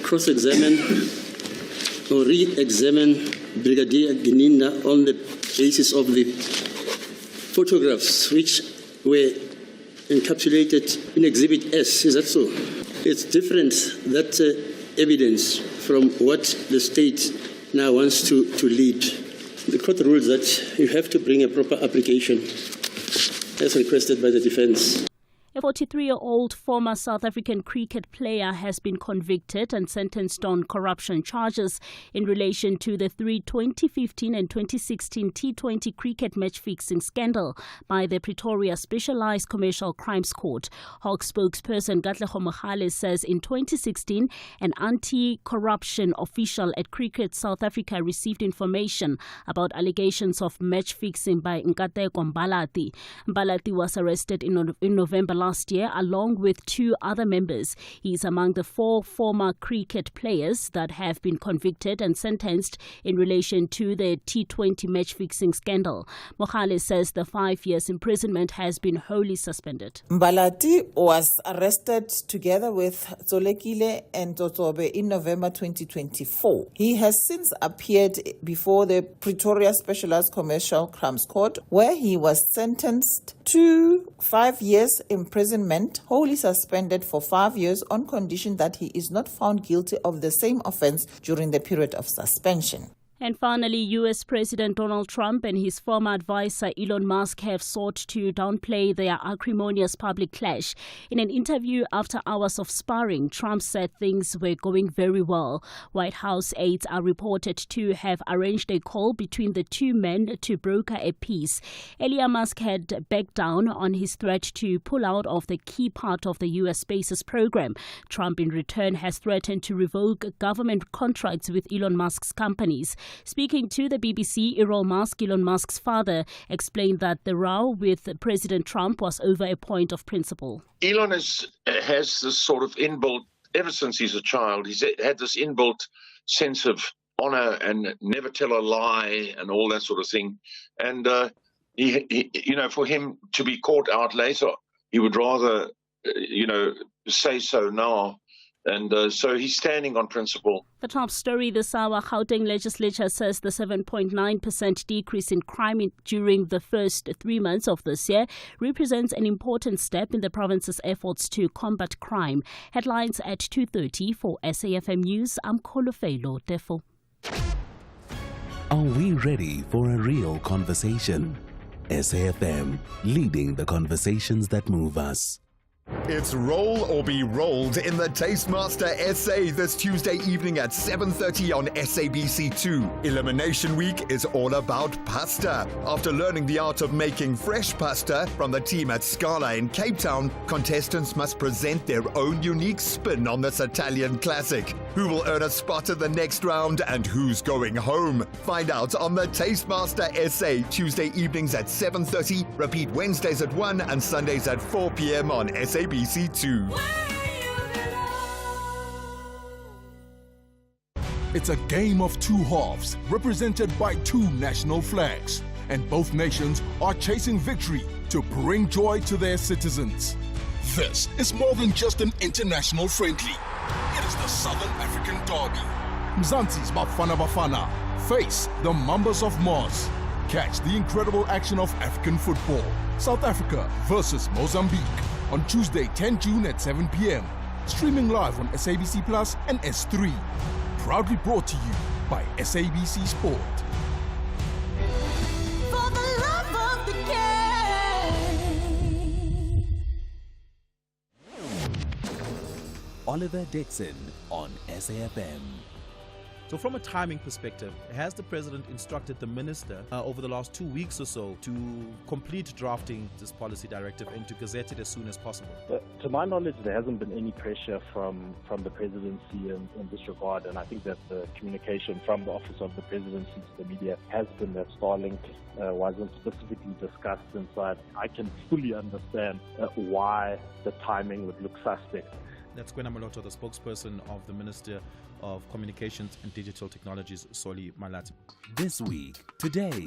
cross-examine or re-examine Brigadier Gininda on the basis of the photographs which were encapsulated in Exhibit S. Is that so? It's different, that evidence, from what the state now wants to lead. The court rules that you have to bring a proper application as requested by the defense. A 43-year-old former South African cricket player has been convicted and sentenced on corruption charges in relation to the 2015 and 2016 T20 cricket match fixing scandal by the Pretoria Specialised Commercial Crimes Court. Hawk spokesperson Katlego Mogale says in 2016, an anti-corruption official at Cricket South Africa received information about allegations of match fixing by Nkateko Mbalati. Mbalati was arrested in November last year, along with 2 other members. He is among the 4 former cricket players that have been convicted and sentenced in relation to the T20 match-fixing scandal. Mogale says the 5 years imprisonment has been wholly suspended. Mbalati was arrested together with Zolekile and Totobe in November 2024. He has since appeared before the Pretoria Specialised Commercial Crimes Court, where he was sentenced to 5 years imprisonment, wholly suspended for 5 years on condition that he is not found guilty of the same offence during the period of suspension. And finally, U.S. President Donald Trump and his former advisor Elon Musk have sought to downplay their acrimonious public clash. In an interview after hours of sparring, Trump said things were going very well. White House aides are reported to have arranged a call between the 2 men to broker a peace. Earlier, Musk had backed down on his threat to pull out of the key part of the U.S. Spaces program. Trump, in return, has threatened to revoke government contracts with Elon Musk's companies. Speaking to the BBC, Elon Musk's father, explained that the row with President Trump was over a point of principle. Elon has this sort of inbuilt, ever since he's a child, he's had this inbuilt sense of honor and never tell a lie and all that sort of thing. And, for him to be caught out later, he would rather, say so now. And so he's standing on principle. The top story this hour, Gauteng legislature says the 7.9% decrease in crime during the first 3 months of this year represents an important step in the province's efforts to combat crime. Headlines at 2:30 for SAFM News. I'm Kolofelo Tefo. Are we ready for a real conversation? SAFM, leading the conversations that move us. It's Roll or Be Rolled in the Tastemaster SA this Tuesday evening at 7:30 on SABC2. Elimination Week is all about pasta. After learning the art of making fresh pasta from the team at Scala in Cape Town, contestants must present their own unique spin on this Italian classic. Who will earn a spot in the next round and who's going home? Find out on the Tastemaster SA Tuesday evenings at 7:30, repeat Wednesdays at 1 and Sundays at 4 p.m. on SABC2. It's a game of 2 halves represented by 2 national flags, and both nations are chasing victory to bring joy to their citizens. This is more than just an international friendly. It is the Southern African Derby. Mzansi's Bafana Bafana face the Mambas of Mars. Catch the incredible action of African football. South Africa versus Mozambique on Tuesday, 10 June at 7 p.m. Streaming live on SABC Plus and S3. Proudly brought to you by SABC Sport. For the love of the game. Oliver Dixon on SAFM. So from a timing perspective, has the president instructed the minister over the last 2 weeks or so to complete drafting this policy directive and to gazette it as soon as possible? To my knowledge, there hasn't been any pressure from the presidency in this regard, and I think that the communication from the office of the presidency to the media has been that Starlink wasn't specifically discussed inside. I can fully understand why the timing would look suspect. That's Gwena Maloto, the spokesperson of the Minister of Communications and Digital Technologies, Soli Malati. This week, today,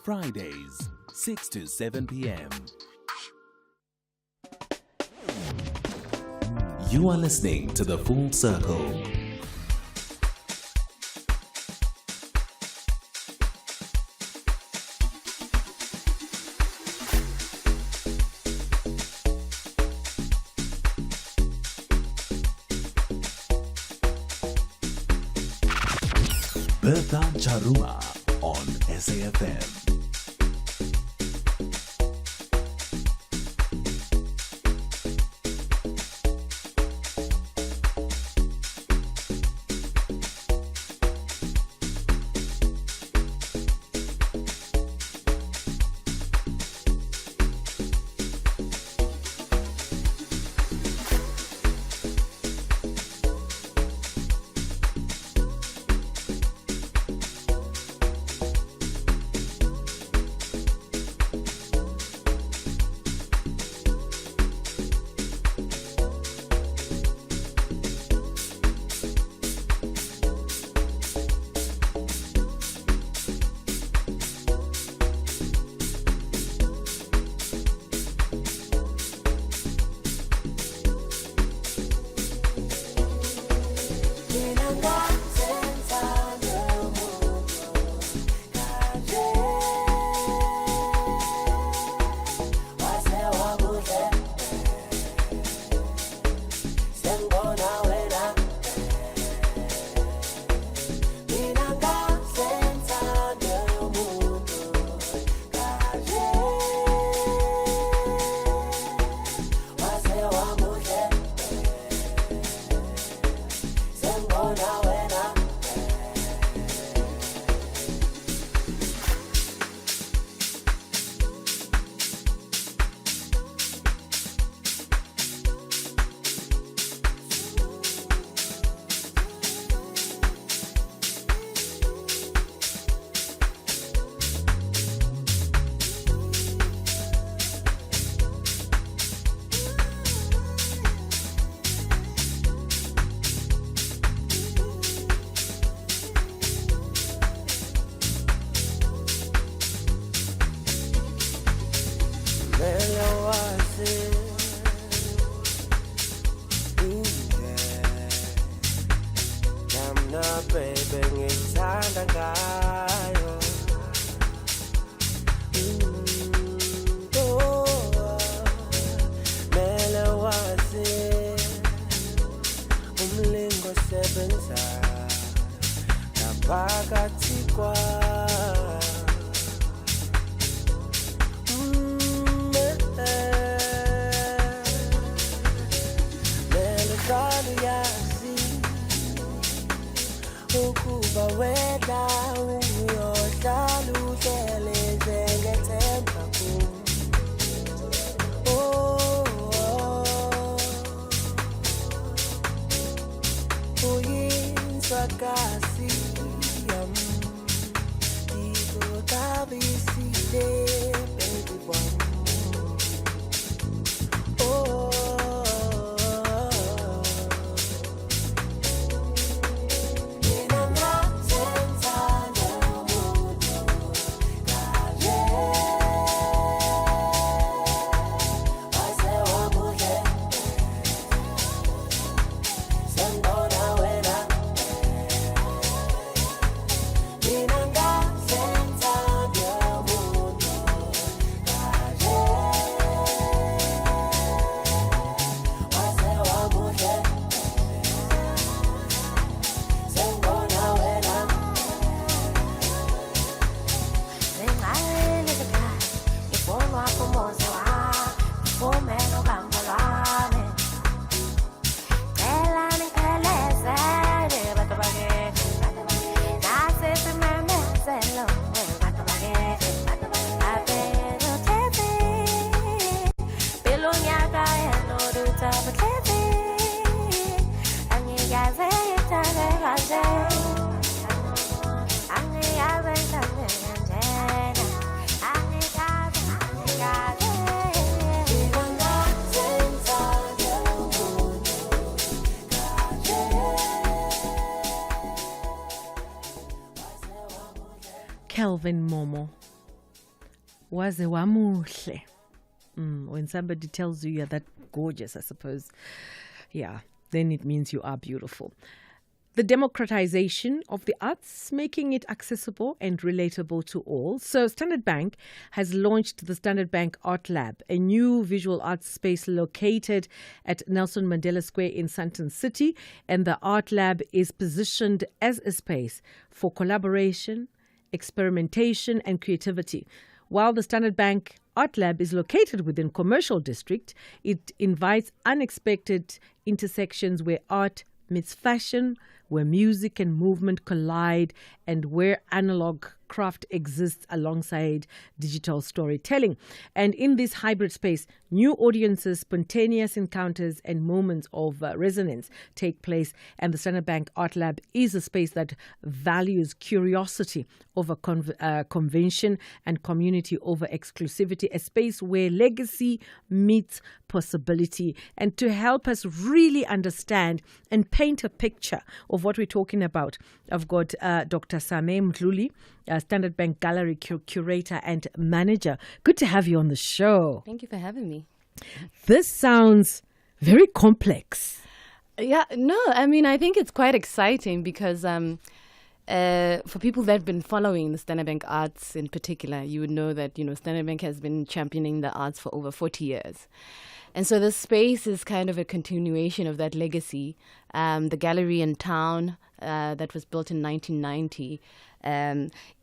Fridays, 6 to 7 p.m. You are listening to The Full Circle. Bertha Charuma on SAFM. Kelvin Momo. Waze wamuhle. When somebody tells you you're that gorgeous, I suppose, yeah, then it means you are beautiful. the democratization of the arts, making it accessible and relatable to all. So Standard Bank has launched the Standard Bank Art Lab, a new visual arts space located at Nelson Mandela Square in Sandton City. And the Art Lab is positioned as a space for collaboration, experimentation and creativity. While the Standard Bank Art Lab is located within Commercial District, it invites unexpected intersections where art meets fashion, where music and movement collide, and where analog craft exists alongside digital storytelling. And in this hybrid space, new audiences, spontaneous encounters, and moments of resonance take place. And the Standard Bank Art Lab is a space that values curiosity over convention and community over exclusivity, a space where legacy meets possibility. And to help us really understand and paint a picture of what we're talking about, I've got Dr. Same Mdluli, Standard Bank Gallery Curator and Manager. Good to have you on the show. Thank you for having me. This sounds very complex. Yeah, no, I mean, I think it's quite exciting because for people that have been following the Standard Bank Arts in particular, you would know that, Standard Bank has been championing the arts for over 40 years. And so the space is kind of a continuation of that legacy. The gallery in town that was built in 1990,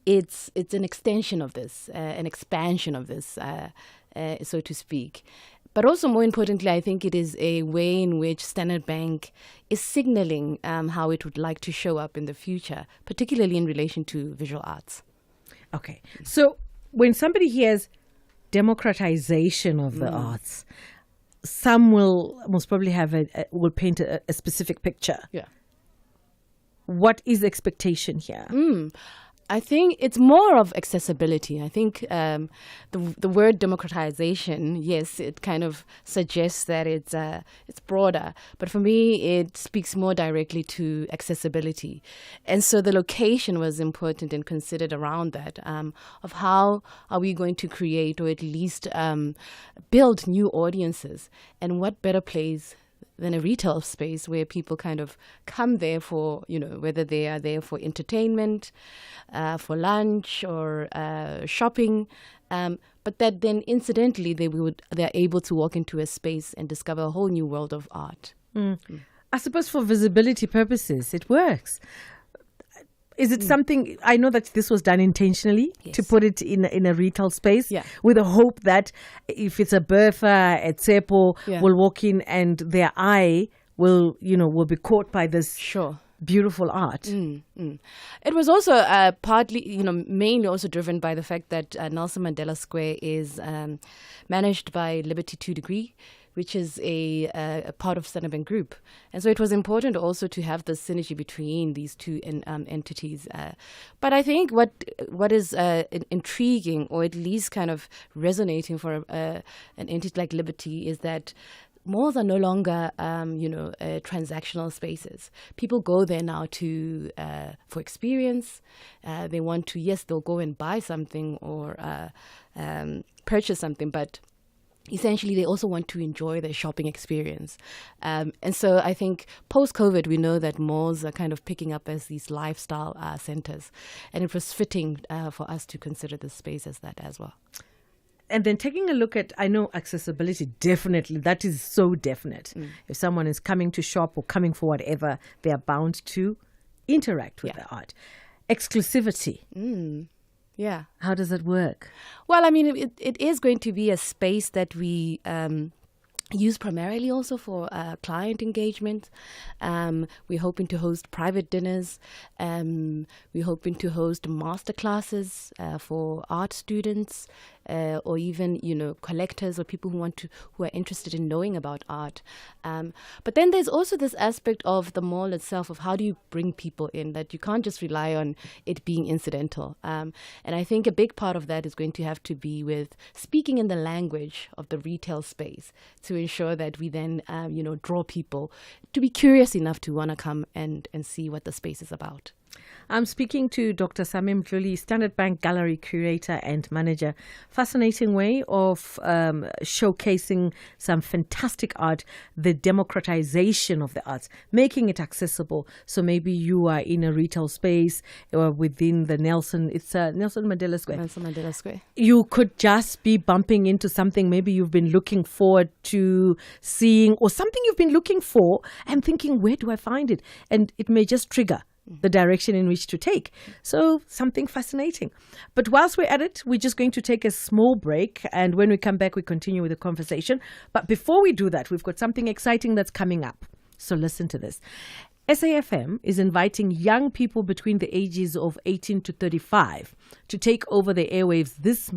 it's an extension of this, an expansion of this, so to speak. But also, more importantly, I think it is a way in which Standard Bank is signaling how it would like to show up in the future, particularly in relation to visual arts. Okay. So when somebody hears democratization of the arts, some will most probably will paint a specific picture. Yeah. What is the expectation here? I think it's more of accessibility. I think the word democratization, yes, it kind of suggests that it's broader. But for me, it speaks more directly to accessibility. And so the location was important and considered around that, of how are we going to create or at least build new audiences. And what better place than a retail space where people kind of come there for, whether they are there for entertainment, for lunch or shopping, but that then incidentally they're able to walk into a space and discover a whole new world of art. I suppose for visibility purposes, it works. Is it something, I know that this was done intentionally to put it in a retail space with a hope that if it's a Bertha, a Tsepo will walk in and their eye will be caught by this beautiful art. It was also partly, mainly also driven by the fact that Nelson Mandela Square is managed by Liberty 2 Degree, which is a part of Standard Bank Group. And so it was important also to have the synergy between these two entities. But I think what is intriguing, or at least kind of resonating for an entity like Liberty, is that malls are no longer, transactional spaces. People go there now for experience. They want to, they'll go and buy something or purchase something, but essentially, they also want to enjoy their shopping experience. And so I think post-COVID, we know that malls are kind of picking up as these lifestyle centers. And it was fitting for us to consider this space as that as well. And then taking a look at, I know accessibility, definitely, that is so definite. If someone is coming to shop or coming for whatever, they are bound to interact with the art. Exclusivity. Yeah. How does it work? Well, I mean, it is going to be a space that we use primarily also for client engagement. We're hoping to host private dinners. We're hoping to host masterclasses for art students or even, collectors or people who are interested in knowing about art. But then there's also this aspect of the mall itself, of how do you bring people in, that you can't just rely on it being incidental. And I think a big part of that is going to have to be with speaking in the language of the retail space to ensure that we then, draw people to be curious enough to want to come and see what the space is about. I'm speaking to Dr. Samim Dluli, Standard Bank Gallery Curator and Manager. Fascinating way of showcasing some fantastic art, the democratization of the arts, making it accessible. So maybe you are in a retail space or within the Nelson Mandela Square. Nelson Mandela Square. You could just be bumping into something maybe you've been looking forward to seeing, or something you've been looking for and thinking, where do I find it? And it may just trigger the direction in which to take. So something fascinating. But whilst we're at it, we're just going to take a small break. And when we come back, we continue with the conversation. But before we do that, we've got something exciting that's coming up. So listen to this. SAFM is inviting young people between the ages of 18 to 35 to take over the airwaves this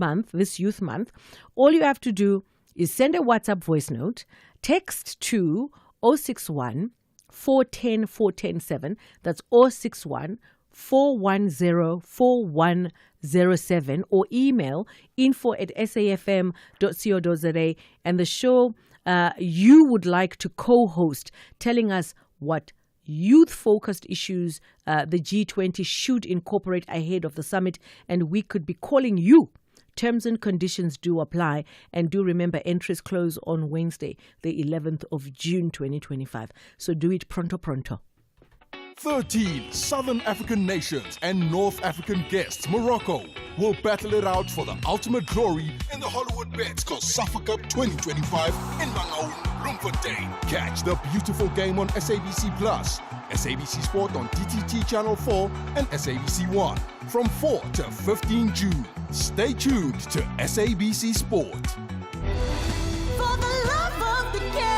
youth month. All you have to do is send a WhatsApp voice note, text to 061 410 4107. That's 061 410 4107, or email info@safm.co.za, and the show you would like to co-host, telling us what youth-focused issues the G20 should incorporate ahead of the summit, and we could be calling you. Terms and conditions do apply, and do remember entries close on Wednesday, the 11th of June 2025. So do it pronto. 13 Southern African nations and North African guests, Morocco, will battle it out for the ultimate glory in the Hollywood Bets COSAFA Cup 2025 in Mangaung, Bloemfontein. Catch the beautiful game on SABC Plus, SABC Sport on DTT Channel 4 and SABC 1 from 4 to 15 June. Stay tuned to SABC Sport. For the love of the game.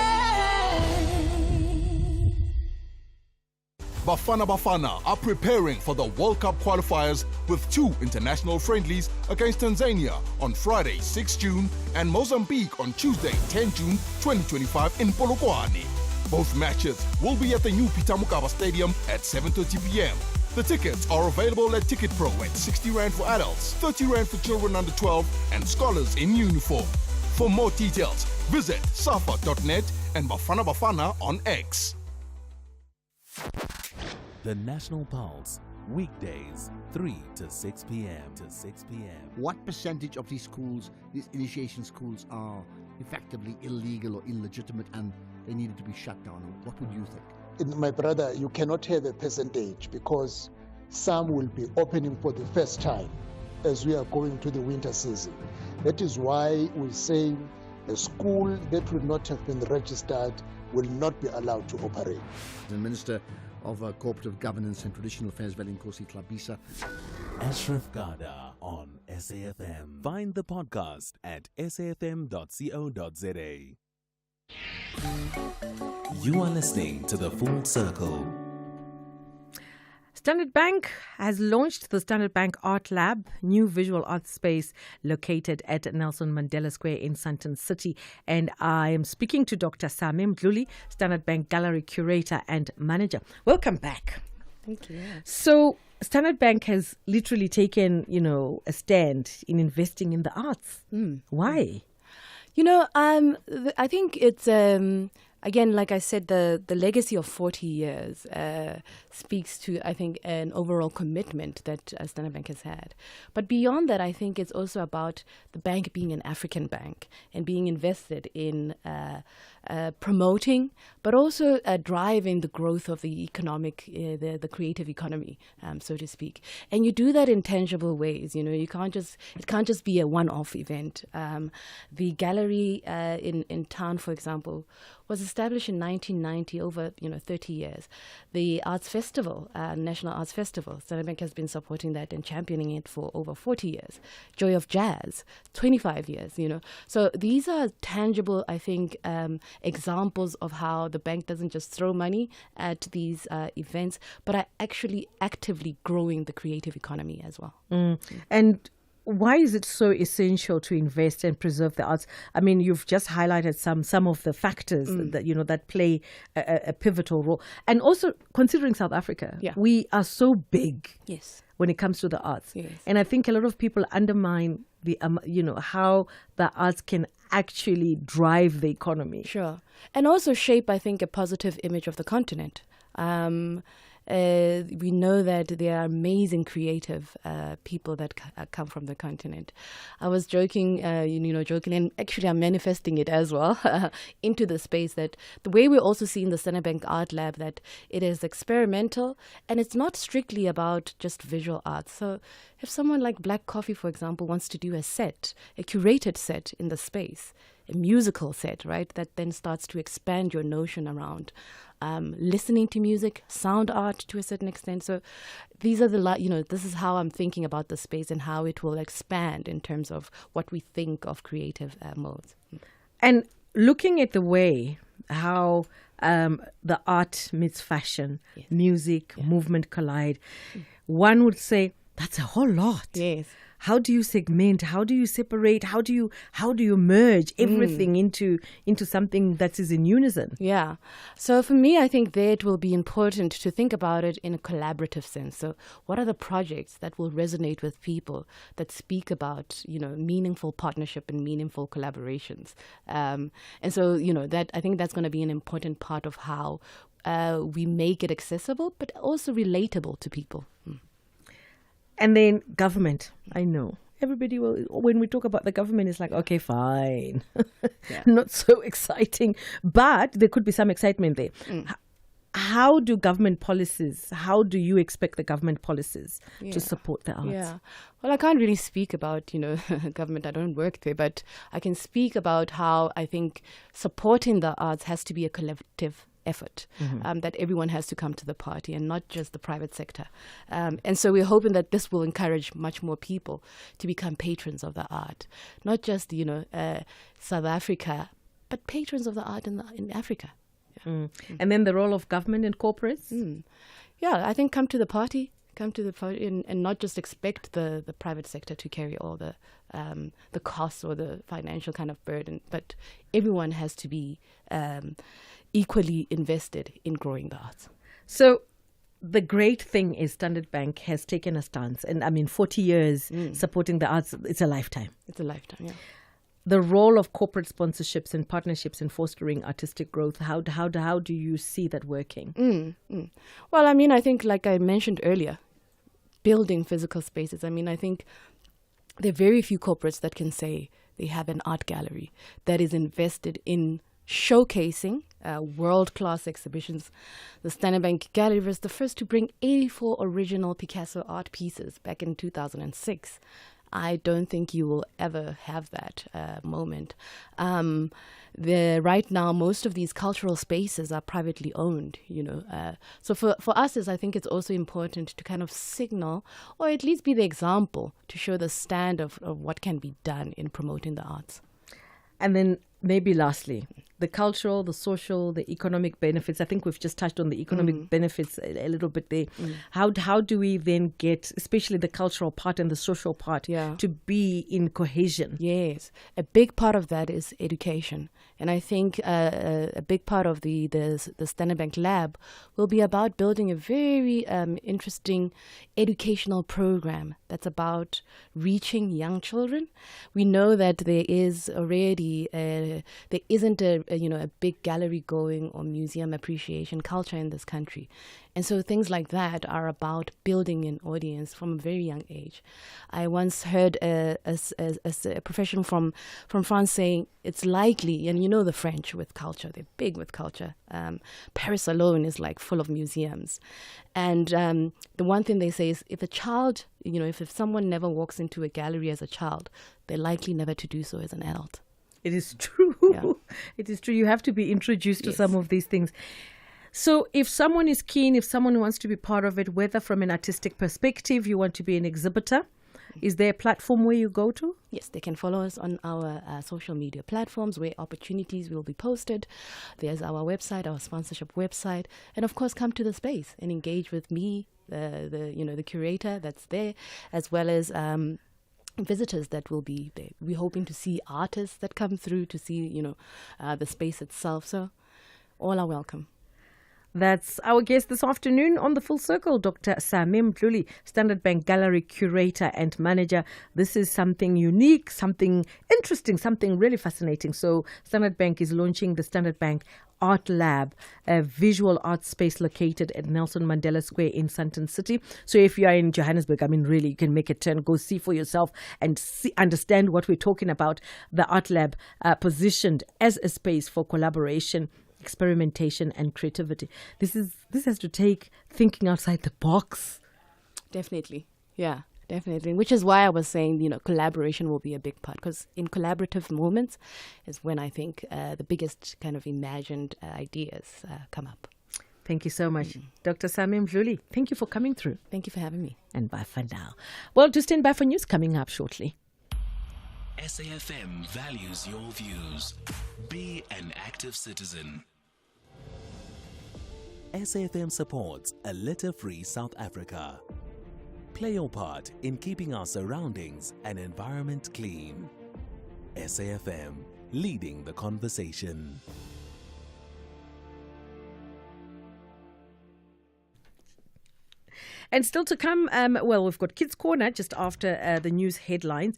Bafana are preparing for the World Cup qualifiers with 2 international friendlies against Tanzania on Friday, 6 June, and Mozambique on Tuesday, 10 June 2025 in Polokwane. Both matches will be at the new Peter Mokaba Stadium at 7:30 p.m. The tickets are available at Ticket Pro at 60 Rand for adults, 30 Rand for children under 12, and scholars in uniform. For more details, visit safa.net and Bafana on X. The National Pulse, weekdays, 3 to 6 p.m. What percentage of these schools, these initiation schools, are effectively illegal or illegitimate and they needed to be shut down? What would you think? My brother, you cannot have a percentage because some will be opening for the first time as we are going to the winter season. That is why we say a school that will not have been registered will not be allowed to operate. The Minister of Cooperative Governance and Traditional Affairs, Velinkosi Tlabisa. Ashraf Gada on SAFM. Find the podcast at safm.co.za. You are listening to The Full Circle. Standard Bank has launched the Standard Bank Art Lab, new visual art space located at Nelson Mandela Square in Sandton City. And I am speaking to Dr. Samim Dluli, Standard Bank Gallery Curator and Manager. Welcome back. Thank you. So Standard Bank has literally taken, a stand in investing in the arts. Why? I think it's again, like I said, the legacy of 40 years speaks to, I think, an overall commitment that Standard Bank has had. But beyond that, I think it's also about the bank being an African bank and being invested in promoting, but also driving the growth of the economic, the creative economy, so to speak. And you do that in tangible ways. It can't just be a one-off event. The gallery in town, for example, was established in 1990, over 30 years. The Arts Festival, National Arts Festival, Standard Bank has been supporting that and championing it for over 40 years. Joy of Jazz, 25 years. So these are tangible, I think, examples of how the bank doesn't just throw money at these events, but are actually actively growing the creative economy as well. And why is it so essential to invest and preserve the arts? I mean, you've just highlighted some of the factors that that play a pivotal role, and also considering South Africa, we are so big. Yes. When it comes to the arts, yes. And I think a lot of people undermine the how the arts can actually drive the economy. Sure, and also shape, I think, a positive image of the continent. we know that there are amazing creative people that come from the continent. I was joking, joking, and actually I'm manifesting it as well into the space, that the way we also see in the Standard Bank Art Lab, that it is experimental and it's not strictly about just visual arts. So if someone like Black Coffee, for example, wants to do a curated set in the space, a musical set, right, that then starts to expand your notion around listening to music, sound art to a certain extent. So these are this is how I'm thinking about the space and how it will expand in terms of what we think of creative modes. And looking at the way how the art meets fashion, music, movement collide, one would say that's a whole lot. Yes. How do you segment? How do you separate? How do you merge everything into something that is in unison? Yeah. So for me, I think that it will be important to think about it in a collaborative sense. So what are the projects that will resonate with people that speak about, meaningful partnership and meaningful collaborations? And so, that I think that's going to be an important part of how we make it accessible, but also relatable to people. And then government, I know. Everybody will, when we talk about the government, it's like, okay, fine. Not so exciting. But there could be some excitement there. How do you expect the government policies to support the arts? Yeah. Well, I can't really speak about, government. I don't work there. But I can speak about how I think supporting the arts has to be a collective effort, that everyone has to come to the party and not just the private sector. And so we're hoping that this will encourage much more people to become patrons of the art, not just, South Africa, but patrons of the art in Africa. Yeah. And then the role of government and corporates? Yeah, I think come to the party and not just expect the private sector to carry all the costs or the financial kind of burden, but everyone has to be equally invested in growing the arts. So the great thing is Standard Bank has taken a stance, and 40 years supporting the arts, it's a lifetime. It's a lifetime, yeah. The role of corporate sponsorships and partnerships in fostering artistic growth, how do you see that working? Well, I think, like I mentioned earlier, building physical spaces. I think there are very few corporates that can say they have an art gallery that is invested in showcasing world-class exhibitions. The Standard Bank Gallery was the first to bring 84 original Picasso art pieces back in 2006. I don't think you will ever have that moment. Right now, most of these cultural spaces are privately owned, So for us, I think it's also important to kind of signal, or at least be the example, to show the stand of what can be done in promoting the arts. And then maybe lastly, the cultural, the social, the economic benefits. I think we've just touched on the economic benefits a little bit there. How do we then get, especially the cultural part and the social part, to be in cohesion? Yes. A big part of that is education. And I think a big part of the Standard Bank Lab will be about building a very interesting educational program that's about reaching young children. We know that there is already there isn't a big gallery going or museum appreciation culture in this country. And so things like that are about building an audience from a very young age. I once heard a professional from France saying it's likely, and the French with culture, they're big with culture. Paris alone is like full of museums. And the one thing they say is if a child, if someone never walks into a gallery as a child, they're likely never to do so as an adult. It is true. Yeah. It is true. You have to be introduced to some of these things. So if someone is keen, if someone wants to be part of it, whether from an artistic perspective, you want to be an exhibitor, is there a platform where you go to? Yes, they can follow us on our social media platforms where opportunities will be posted. There's our website, our sponsorship website, and of course come to the space and engage with me, the curator that's there, as well as visitors that will be there. We're hoping to see artists that come through to see, the space itself. So all are welcome. That's our guest this afternoon on The Full Circle, Dr. Samim Mdluli, Standard Bank Gallery Curator and Manager. This is something unique, something interesting, something really fascinating. So Standard Bank is launching the Standard Bank Art Lab, a visual art space located at Nelson Mandela Square in Sandton City. So if you are in Johannesburg, I mean, really, you can make a turn, go see for yourself and understand what we're talking about. The Art Lab positioned as a space for collaboration, experimentation and creativity. This has to take thinking outside the box. Definitely. Yeah, definitely. Which is why I was saying, collaboration will be a big part, because in collaborative moments is when I think the biggest kind of imagined ideas come up. Thank you so much, Dr. Samim Mdluli. Thank you for coming through. Thank you for having me. And bye for now. Well, to stand by for news coming up shortly. SAFM values your views. Be an active citizen. SAFM supports a litter-free South Africa. Play your part in keeping our surroundings and environment clean. SAFM, leading the conversation. And still to come, we've got Kids Corner just after the news headlines.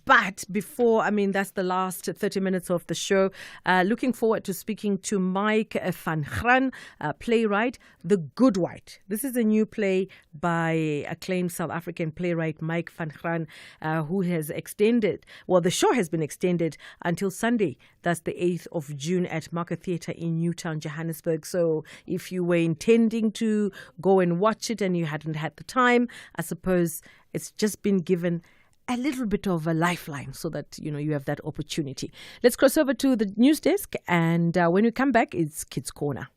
But before, that's the last 30 minutes of the show. Looking forward to speaking to Mike van Graan, playwright, The Good Wight. This is a new play by acclaimed South African playwright Mike van Graan, who has extended, the show has been extended until Sunday. That's the 8th of June at Market Theatre in Newtown, Johannesburg. So if you were intending to go and watch it and you hadn't had the time, I suppose it's just been given a little bit of a lifeline so that, you have that opportunity. Let's cross over to the news desk, and when we come back, it's Kids Corner.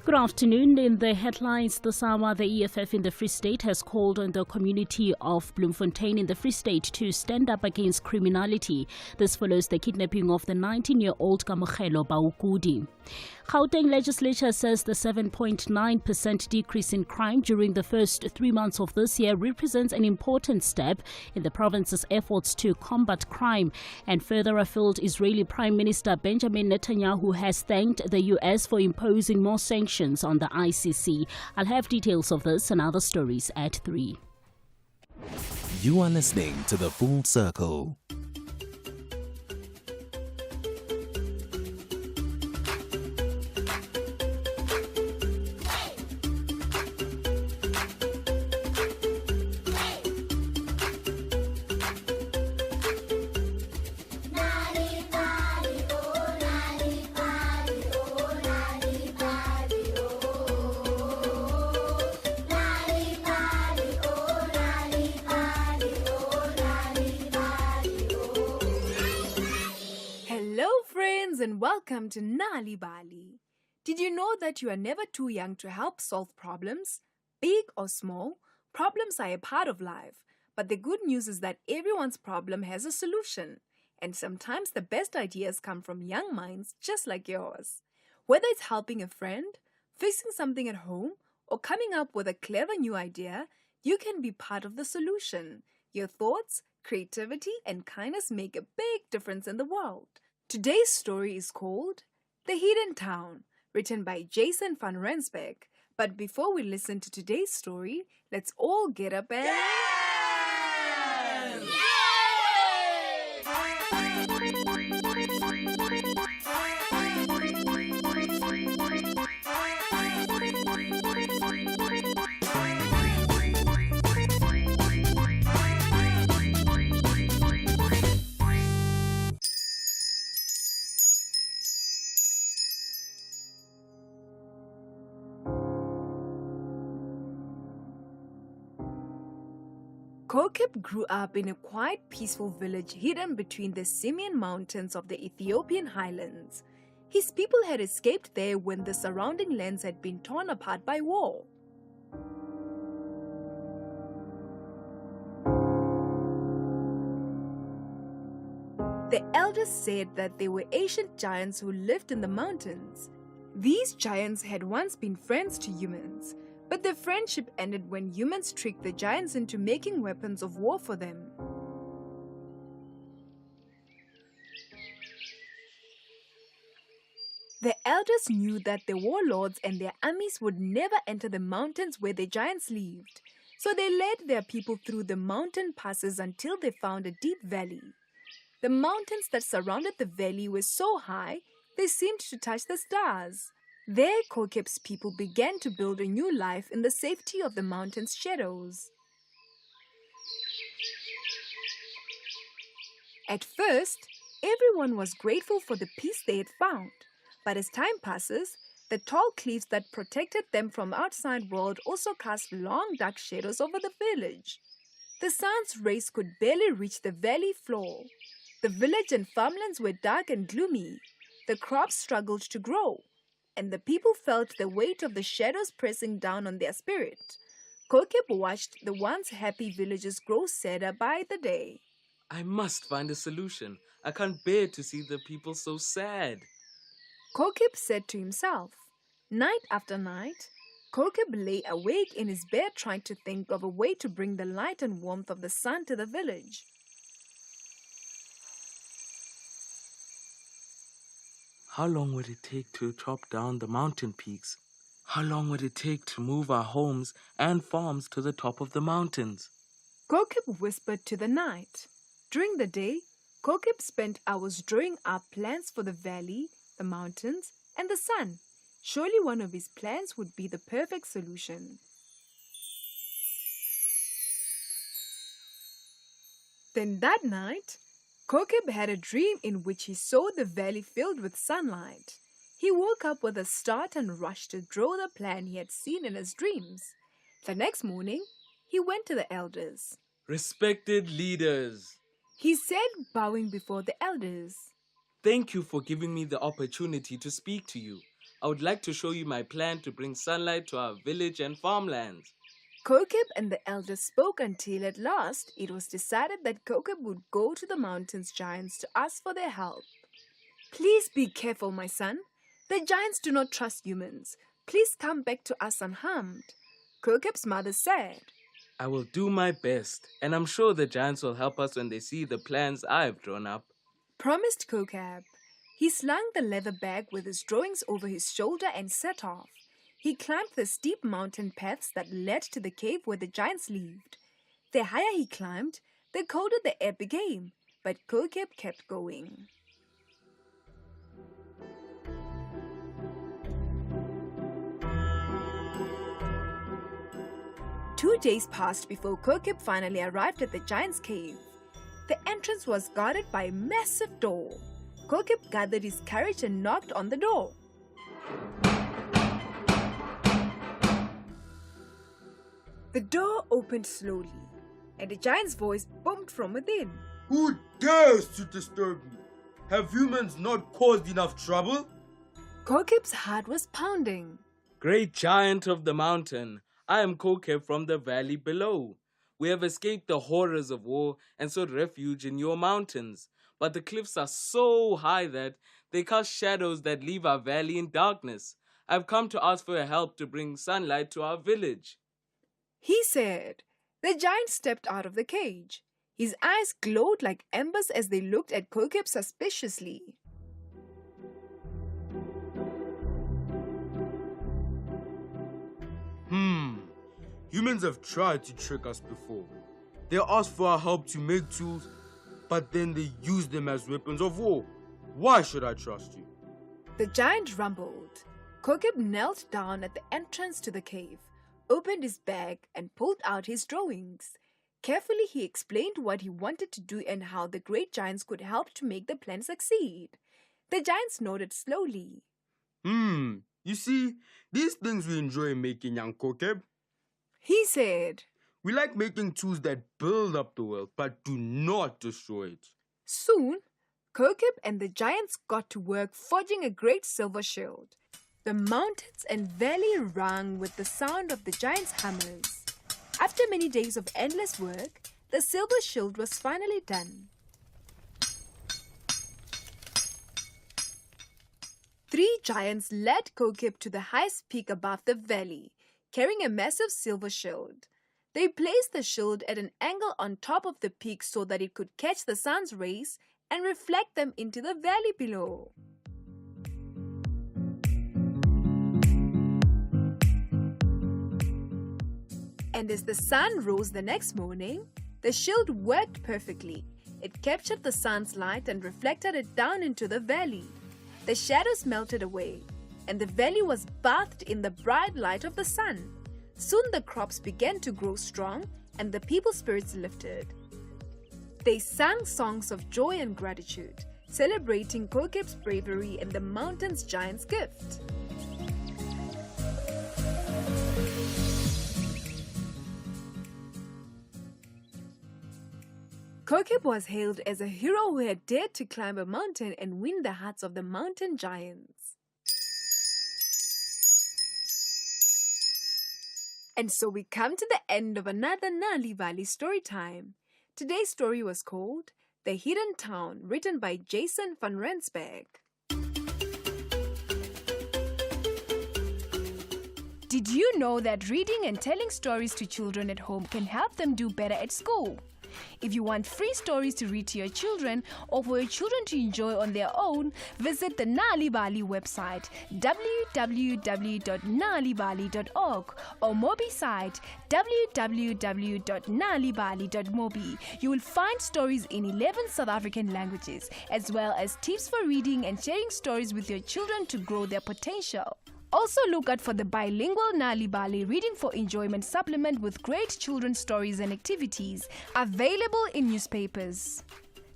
Good afternoon. In the headlines this hour, the EFF in the Free State has called on the community of Bloemfontein in the Free State to stand up against criminality. This follows the kidnapping of the 19-year-old Kamokhelo Baukudi. Gauteng legislature says the 7.9% decrease in crime during the first 3 months of this year represents an important step in the province's efforts to combat crime. And further afield, Israeli Prime Minister Benjamin Netanyahu has thanked the U.S. for imposing more sanctions on the ICC. I'll have details of this and other stories at 3. You are listening to The Full Circle. And welcome to Nali Bali. Did you know that you are never too young to help solve problems? Big or small, problems are a part of life. But the good news is that everyone's problem has a solution. And sometimes the best ideas come from young minds just like yours. Whether it's helping a friend, fixing something at home, or coming up with a clever new idea, you can be part of the solution. Your thoughts, creativity, and kindness make a big difference in the world. Today's story is called The Hidden Town, written by Jason van Rensbeck. But before we listen to today's story, let's all get up and... Kokip grew up in a quiet, peaceful village hidden between the Simeon Mountains of the Ethiopian highlands. His people had escaped there when the surrounding lands had been torn apart by war. The elders said that they were ancient giants who lived in the mountains. These giants had once been friends to humans, but their friendship ended when humans tricked the giants into making weapons of war for them. The elders knew that the warlords and their armies would never enter the mountains where the giants lived, so they led their people through the mountain passes until they found a deep valley. The mountains that surrounded the valley were so high they seemed to touch the stars. There, Kokeb's people began to build a new life in the safety of the mountain's shadows. At first, everyone was grateful for the peace they had found, but as time passes, the tall cliffs that protected them from the outside world also cast long dark shadows over the village. The sun's rays could barely reach the valley floor. The village and farmlands were dark and gloomy. The crops struggled to grow, and the people felt the weight of the shadows pressing down on their spirit. Kokeb watched the once happy villagers grow sadder by the day. I must find a solution. I can't bear to see the people so sad. Kokeb said to himself. Night after night, Kokeb lay awake in his bed trying to think of a way to bring the light and warmth of the sun to the village. How long would it take to chop down the mountain peaks? How long would it take to move our homes and farms to the top of the mountains? Kokeb whispered to the night. During the day, Kokeb spent hours drawing up plans for the valley, the mountains, and the sun. Surely one of his plans would be the perfect solution. Then that night, Kokeb had a dream in which he saw the valley filled with sunlight. He woke up with a start and rushed to draw the plan he had seen in his dreams. The next morning, he went to the elders. Respected leaders, he said, bowing before the elders. Thank you for giving me the opportunity to speak to you. I would like to show you my plan to bring sunlight to our village and farmlands. Kokeb and the elders spoke until at last it was decided that Kokeb would go to the mountain's giants to ask for their help. Please be careful, my son. The giants do not trust humans. Please come back to us unharmed. Kokeb's mother said. I will do my best, and I'm sure the giants will help us when they see the plans I've drawn up. Promised Kokeb. He slung the leather bag with his drawings over his shoulder and set off. He climbed the steep mountain paths that led to the cave where the giants lived. The higher he climbed, the colder the air became, but Kokeb kept going. Two days passed before Kokeb finally arrived at the giant's cave. The entrance was guarded by a massive door. Kokeb gathered his courage and knocked on the door. The door opened slowly, and a giant's voice boomed from within. Who dares to disturb me? Have humans not caused enough trouble? Kokeb's heart was pounding. Great giant of the mountain, I am Kokeb from the valley below. We have escaped the horrors of war and sought refuge in your mountains. But the cliffs are so high that they cast shadows that leave our valley in darkness. I've come to ask for your help to bring sunlight to our village. He said. The giant stepped out of the cage. His eyes glowed like embers as they looked at Kokeb suspiciously. Humans have tried to trick us before. They asked for our help to make tools, but then they use them as weapons of war. Why should I trust you? The giant rumbled. Kokeb knelt down at the entrance to the cave, opened his bag and pulled out his drawings. Carefully he explained what he wanted to do and how the great giants could help to make the plan succeed. The giants nodded slowly. You see, these things we enjoy making, young Kokeb. He said. We like making tools that build up the world, but do not destroy it. Soon, Kokeb and the giants got to work forging a great silver shield. The mountains and valley rang with the sound of the giants' hammers. After many days of endless work, the silver shield was finally done. 3 giants led Kokeb to the highest peak above the valley, carrying a massive silver shield. They placed the shield at an angle on top of the peak so that it could catch the sun's rays and reflect them into the valley below. And as the sun rose the next morning, the shield worked perfectly. It captured the sun's light and reflected it down into the valley. The shadows melted away, and the valley was bathed in the bright light of the sun. Soon the crops began to grow strong, and the people's spirits lifted. They sang songs of joy and gratitude, celebrating Kokeb's bravery and the mountain's giant's gift. Kokeb was hailed as a hero who had dared to climb a mountain and win the hearts of the mountain giants. And so we come to the end of another Nali Valley story time. Today's story was called The Hidden Town, written by Jason van Rensberg. Did you know that reading and telling stories to children at home can help them do better at school? If you want free stories to read to your children or for your children to enjoy on their own, visit the Nali Bali website www.nalibali.org or Mobi site www.nalibali.mobi. You will find stories in 11 South African languages, as well as tips for reading and sharing stories with your children to grow their potential. Also look out for the bilingual Nali Bali Reading for Enjoyment supplement with great children's stories and activities, available in newspapers.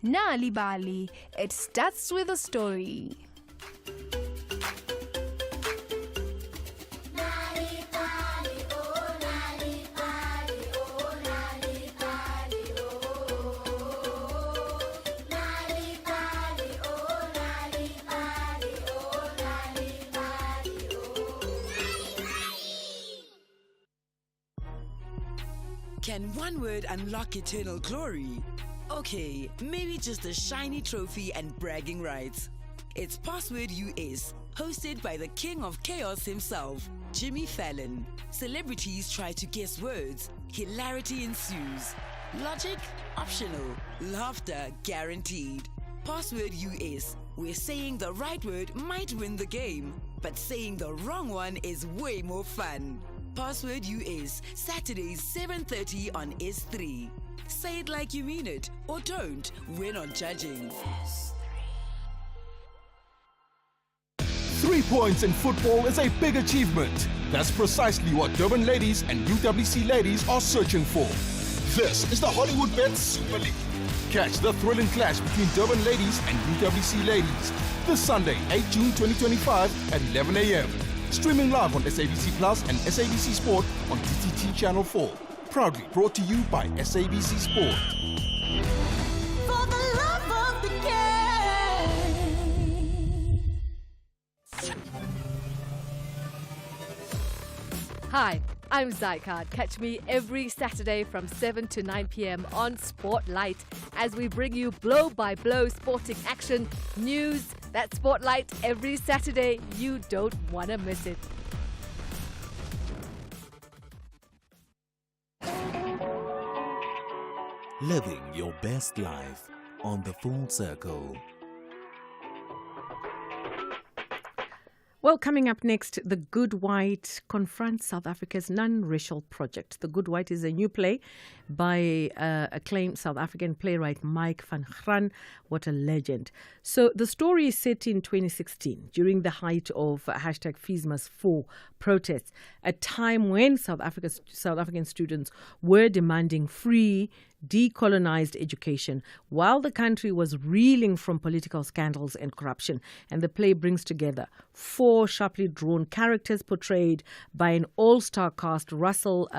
Nali Bali, it starts with a story. Can one word unlock eternal glory? Okay, maybe just a shiny trophy and bragging rights. It's Password US, hosted by the king of chaos himself, Jimmy Fallon. Celebrities try to guess words. Hilarity ensues. Logic? Optional. Laughter guaranteed. Password US, where saying the right word might win the game, but saying the wrong one is way more fun. Password US, Saturdays 7:30 on S3. Say it like you mean it, or don't. We're not judging. 3 points in football is a big achievement. That's precisely what Durban ladies and UWC ladies are searching for. This is the Hollywood Bet Super League. Catch the thrilling clash between Durban ladies and UWC ladies this Sunday, 8 June 2025 at 11 a.m. Streaming live on SABC Plus and SABC Sport on TTT Channel 4. Proudly brought to you by SABC Sport. For the love of the game. Hi, I'm Zycard. Catch me every Saturday from 7 to 9 p.m. on Spotlight as we bring you blow-by-blow sporting action, news. That's Spotlight every Saturday. You don't want to miss it. Living your best life on the Full Circle. Well, coming up next, The Good White confronts South Africa's non-racial project. The Good White is a new play by acclaimed South African playwright Mike van Graan. What a legend. So the story is set in 2016, during the height of hashtag FeesMust4 protests, a time when South African students were demanding free, decolonized education while the country was reeling from political scandals and corruption. And the play brings together 4 sharply drawn characters portrayed by an all-star cast: Russell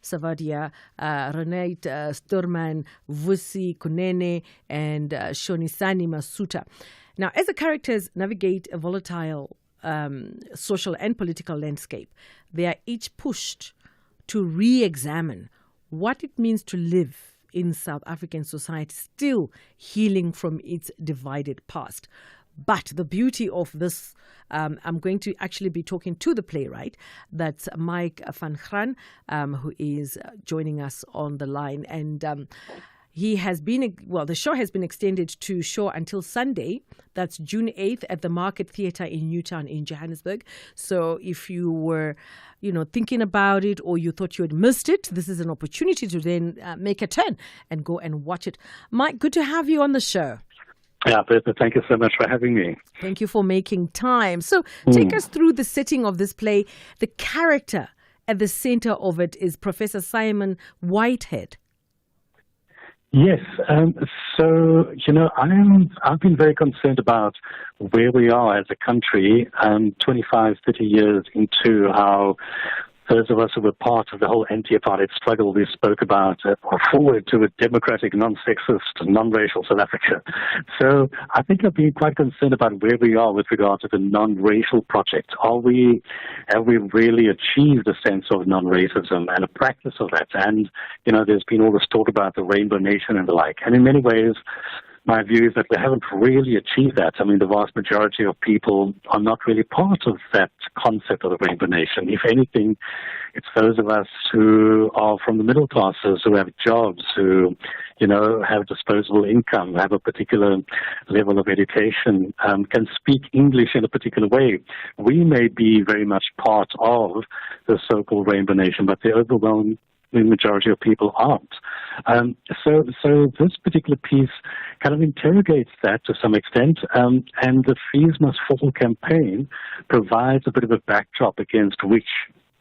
Savadia, Renate Sturman, Vusi Kunene, and Shonisani Masuta. Now, as the characters navigate a volatile social and political landscape, they are each pushed to re-examine what it means to live in South African society, still healing from its divided past. But the beauty of this, I'm going to actually be talking to the playwright. That's Mike van Graan, who is joining us on the line. And the show has been extended to show until Sunday. That's June 8th at the Market Theatre in Newtown in Johannesburg. So if you were, thinking about it or you thought you had missed it, this is an opportunity to then make a turn and go and watch it. Mike, good to have you on the show. Yeah, Bertha, thank you so much for having me. Thank you for making time. So take us through the setting of this play. The character at the center of it is Professor Simon Whitehead. Yes. I've been very concerned about where we are as a country 25, 30 years into how those of us who were part of the whole anti-apartheid struggle we spoke about forward to a democratic, non-sexist, non-racial South Africa. So I think I've been quite concerned about where we are with regard to the non-racial project. Have we really achieved a sense of non-racism and a practice of that? And, there's been all this talk about the Rainbow Nation and the like. And in many ways, my view is that we haven't really achieved that. I mean, the vast majority of people are not really part of that concept of the Rainbow Nation. If anything, it's those of us who are from the middle classes, who have jobs, who, have disposable income, have a particular level of education, can speak English in a particular way. We may be very much part of the so-called Rainbow Nation, but the overwhelming majority of people aren't. So this particular piece kind of interrogates that to some extent, and the Fees Must Fall campaign provides a bit of a backdrop against which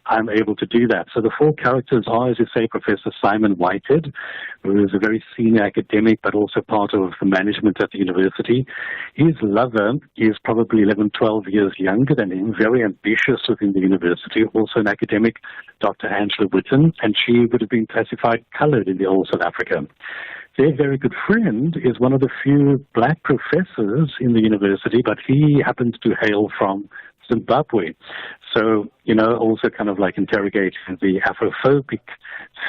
I'm able to do that. So the four characters are, as you say, Professor Simon Whitehead, who is a very senior academic, but also part of the management at the university. His lover is probably 11, 12 years younger than him, very ambitious within the university, also an academic, Dr. Angela Witten, and she would have been classified coloured in the whole South Africa. Their very good friend is one of the few black professors in the university, but he happens to hail from Zimbabwe. So, also kind of like interrogating the Afrophobic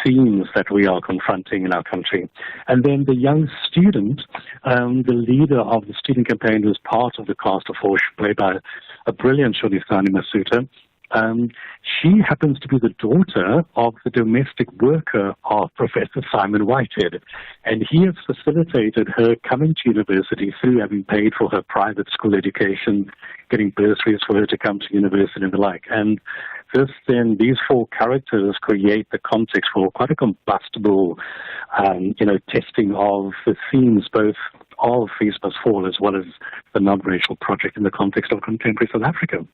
themes that we are confronting in our country. And then the young student, the leader of the student campaign, who is part of the cast of four, played by a brilliant Sholisani Masuta. She happens to be the daughter of the domestic worker of Professor Simon Whitehead, and he has facilitated her coming to university through having paid for her private school education, getting bursaries for her to come to university and the like. And these four characters create the context for quite a combustible, testing of the themes both of Fees Must Fall as well as the non-racial project in the context of contemporary South Africa.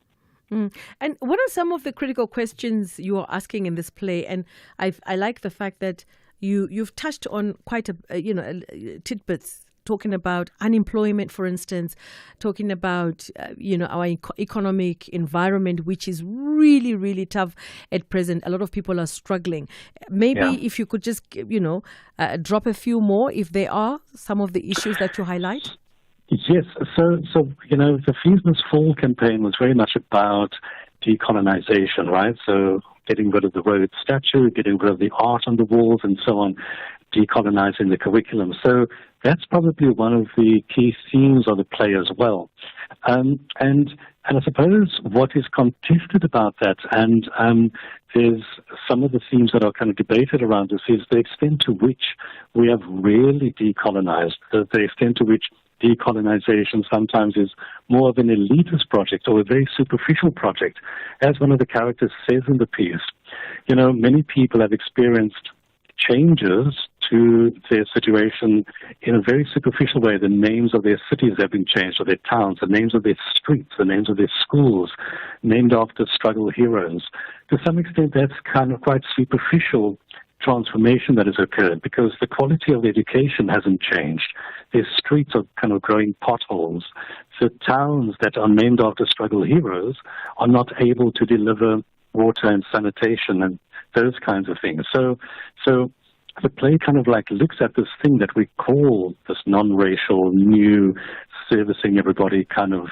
And what are some of the critical questions you are asking in this play? And I like the fact that you've touched on quite tidbits, talking about unemployment, for instance, talking about our economic environment, which is really, really tough at present. A lot of people are struggling. Maybe if you could just drop a few more, if there are some of the issues that you highlight. Yes, so the Fees Must Fall campaign was very much about decolonization, right? So getting rid of the Rhodes statue, getting rid of the art on the walls and so on, decolonizing the curriculum. So that's probably one of the key themes of the play as well. And I suppose what is contested about that, and there's some of the themes that are kind of debated around this, is the extent to which we have really decolonized, the extent to which decolonization sometimes is more of an elitist project or a very superficial project. As one of the characters says in the piece, many people have experienced changes to their situation in a very superficial way. The names of their cities have been changed, or their towns, the names of their streets, the names of their schools, named after struggle heroes. To some extent, that's kind of quite superficial transformation that has occurred because the quality of the education hasn't changed. Their streets are kind of growing potholes. So towns that are named after struggle heroes are not able to deliver water and sanitation and those kinds of things. So the play kind of like looks at this thing that we call this non-racial, new, servicing everybody kind of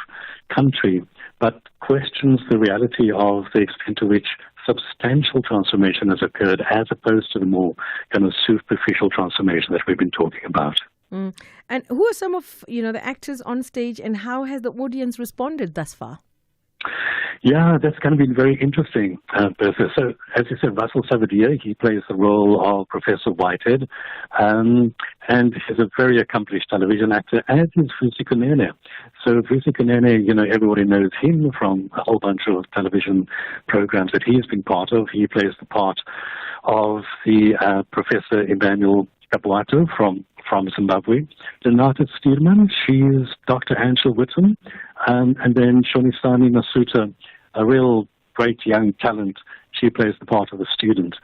country, but questions the reality of the extent to which substantial transformation has occurred as opposed to the more kind of superficial transformation that we've been talking about. And who are some of the actors on stage, and how has the audience responded thus far? Yeah, that's going to be very interesting, Bertha. So, as you said, Russell Savadia, he plays the role of Professor Whitehead, and he's a very accomplished television actor, as is Vusi Kunene. So, Vusi Kunene, everybody knows him from a whole bunch of television programs that he has been part of. He plays the part of the Professor Emmanuel Kabwato from Zimbabwe. Renata Stierman, she's Dr. Angela Whittam, and then Shonisani Masuta, a real great young talent. She plays the part of a student.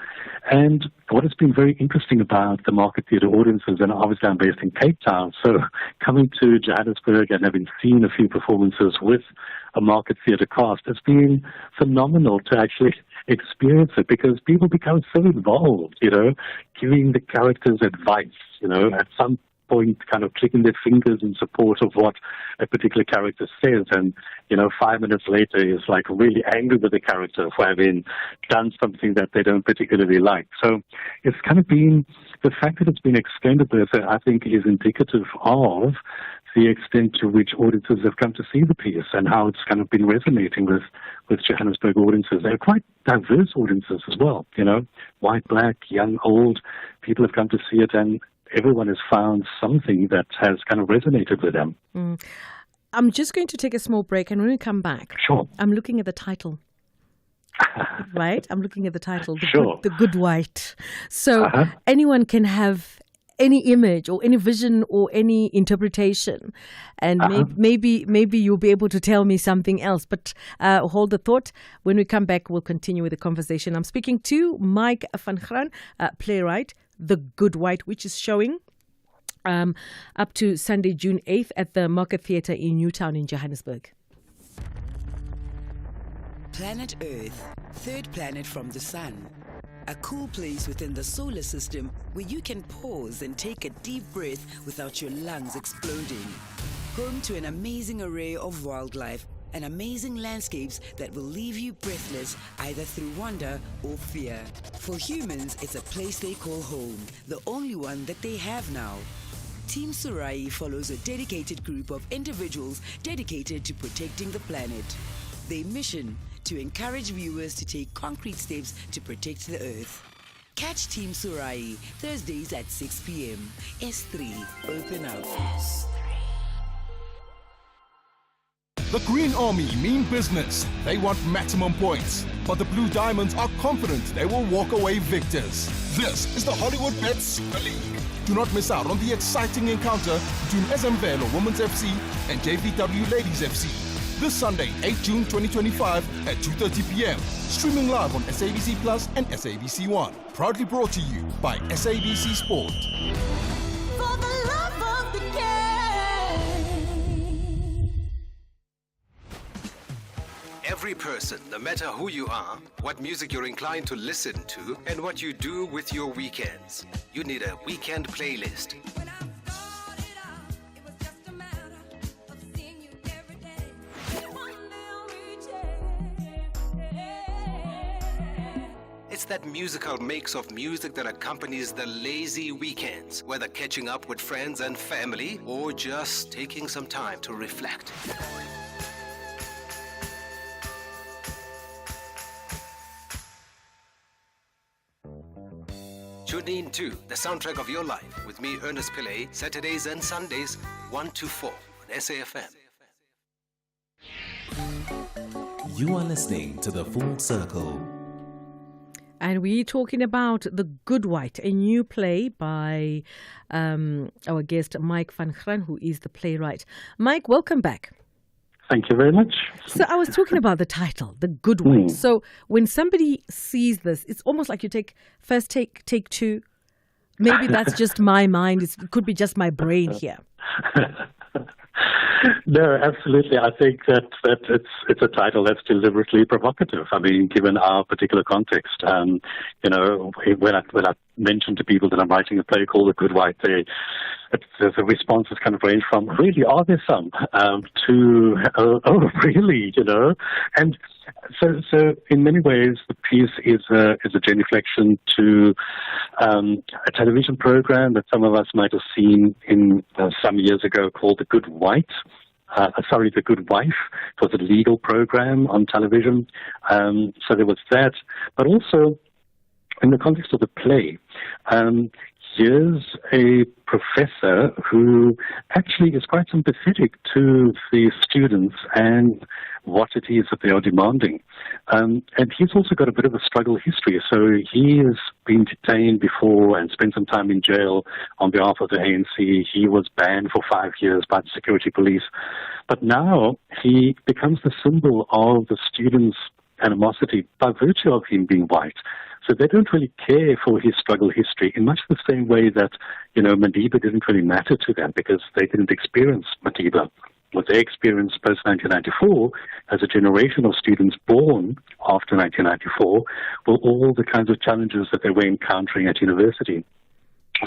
And what has been very interesting about the Market Theatre audiences, and obviously I'm based in Cape Town, so coming to Johannesburg and having seen a few performances with a Market Theatre cast, it's been phenomenal to actually experience it, because people become so involved, giving the characters advice, at some point kind of clicking their fingers in support of what a particular character says, and 5 minutes later is like really angry with the character for having done something that they don't particularly like. So it's kind of been, the fact that it's been extended, I think, is indicative of the extent to which audiences have come to see the piece and how it's kind of been resonating with Johannesburg audiences. They're quite diverse audiences as well, white, black, young, old. People have come to see it, and everyone has found something that has kind of resonated with them. I'm just going to take a small break, and when we come back, sure, I'm looking at the title. Right? I'm looking at the title, Sure. The Good White. So anyone can have any image or any vision or any interpretation, and maybe you'll be able to tell me something else. But hold the thought. When we come back, we'll continue with the conversation. I'm speaking to Mike van Graan, playwright, The Good White, which is showing up to Sunday, June 8th at the Market Theatre in Newtown in Johannesburg. Planet Earth, third planet from the sun. A cool place within the solar system where you can pause and take a deep breath without your lungs exploding. Home to an amazing array of wildlife and amazing landscapes that will leave you breathless either through wonder or fear. For humans, it's a place they call home, the only one that they have now. Team Surai follows a dedicated group of individuals dedicated to protecting the planet. Their mission: to encourage viewers to take concrete steps to protect the Earth. Catch Team Surai Thursdays at 6 p.m. S3, open up. The Green Army mean business. They want maximum points. But the Blue Diamonds are confident they will walk away victors. This is the Hollywood Bet Super League. Do not miss out on the exciting encounter between SMVelo Women's FC and JVW Ladies FC. This Sunday, 8 June 2025 at 2:30 p.m. Streaming live on SABC Plus and SABC One. Proudly brought to you by SABC Sport. For the love of the game. Every person, no matter who you are, what music you're inclined to listen to, and what you do with your weekends, you need a weekend playlist. It's that musical mix of music that accompanies the lazy weekends, whether catching up with friends and family or just taking some time to reflect. Tune in to The Soundtrack of Your Life with me, Ernest Pillay, Saturdays and Sundays, 1 to 4 on SAFM. You are listening to The Full Circle. And we're talking about The Good White, a new play by our guest, Mike van Graan, who is the playwright. Mike, welcome back. Thank you very much. So I was talking about the title, The Good White. So when somebody sees this, it's almost like you take two. Maybe that's just my mind. It could be just my brain here. No, absolutely. I think that it's a title that's deliberately provocative. I mean, given our particular context, when I mention to people that I'm writing a play called The Good White, the responses kind of range from "Really, are there some?" to "Oh, really?" And so in many ways, the piece is a genuflection to a television program that some of us might have seen in some years ago called The Good White. The Good Wife. It was a legal program on television. So there was that. But also, in the context of the play, here's a professor who actually is quite sympathetic to the students and what it is that they are demanding. And he's also got a bit of a struggle history. So he has been detained before and spent some time in jail on behalf of the ANC. He was banned for 5 years by the security police. But now he becomes the symbol of the students' animosity by virtue of him being white. So they don't really care for his struggle history in much the same way that, Madiba didn't really matter to them because they didn't experience Madiba. What they experienced post-1994 as a generation of students born after 1994 were all the kinds of challenges that they were encountering at university.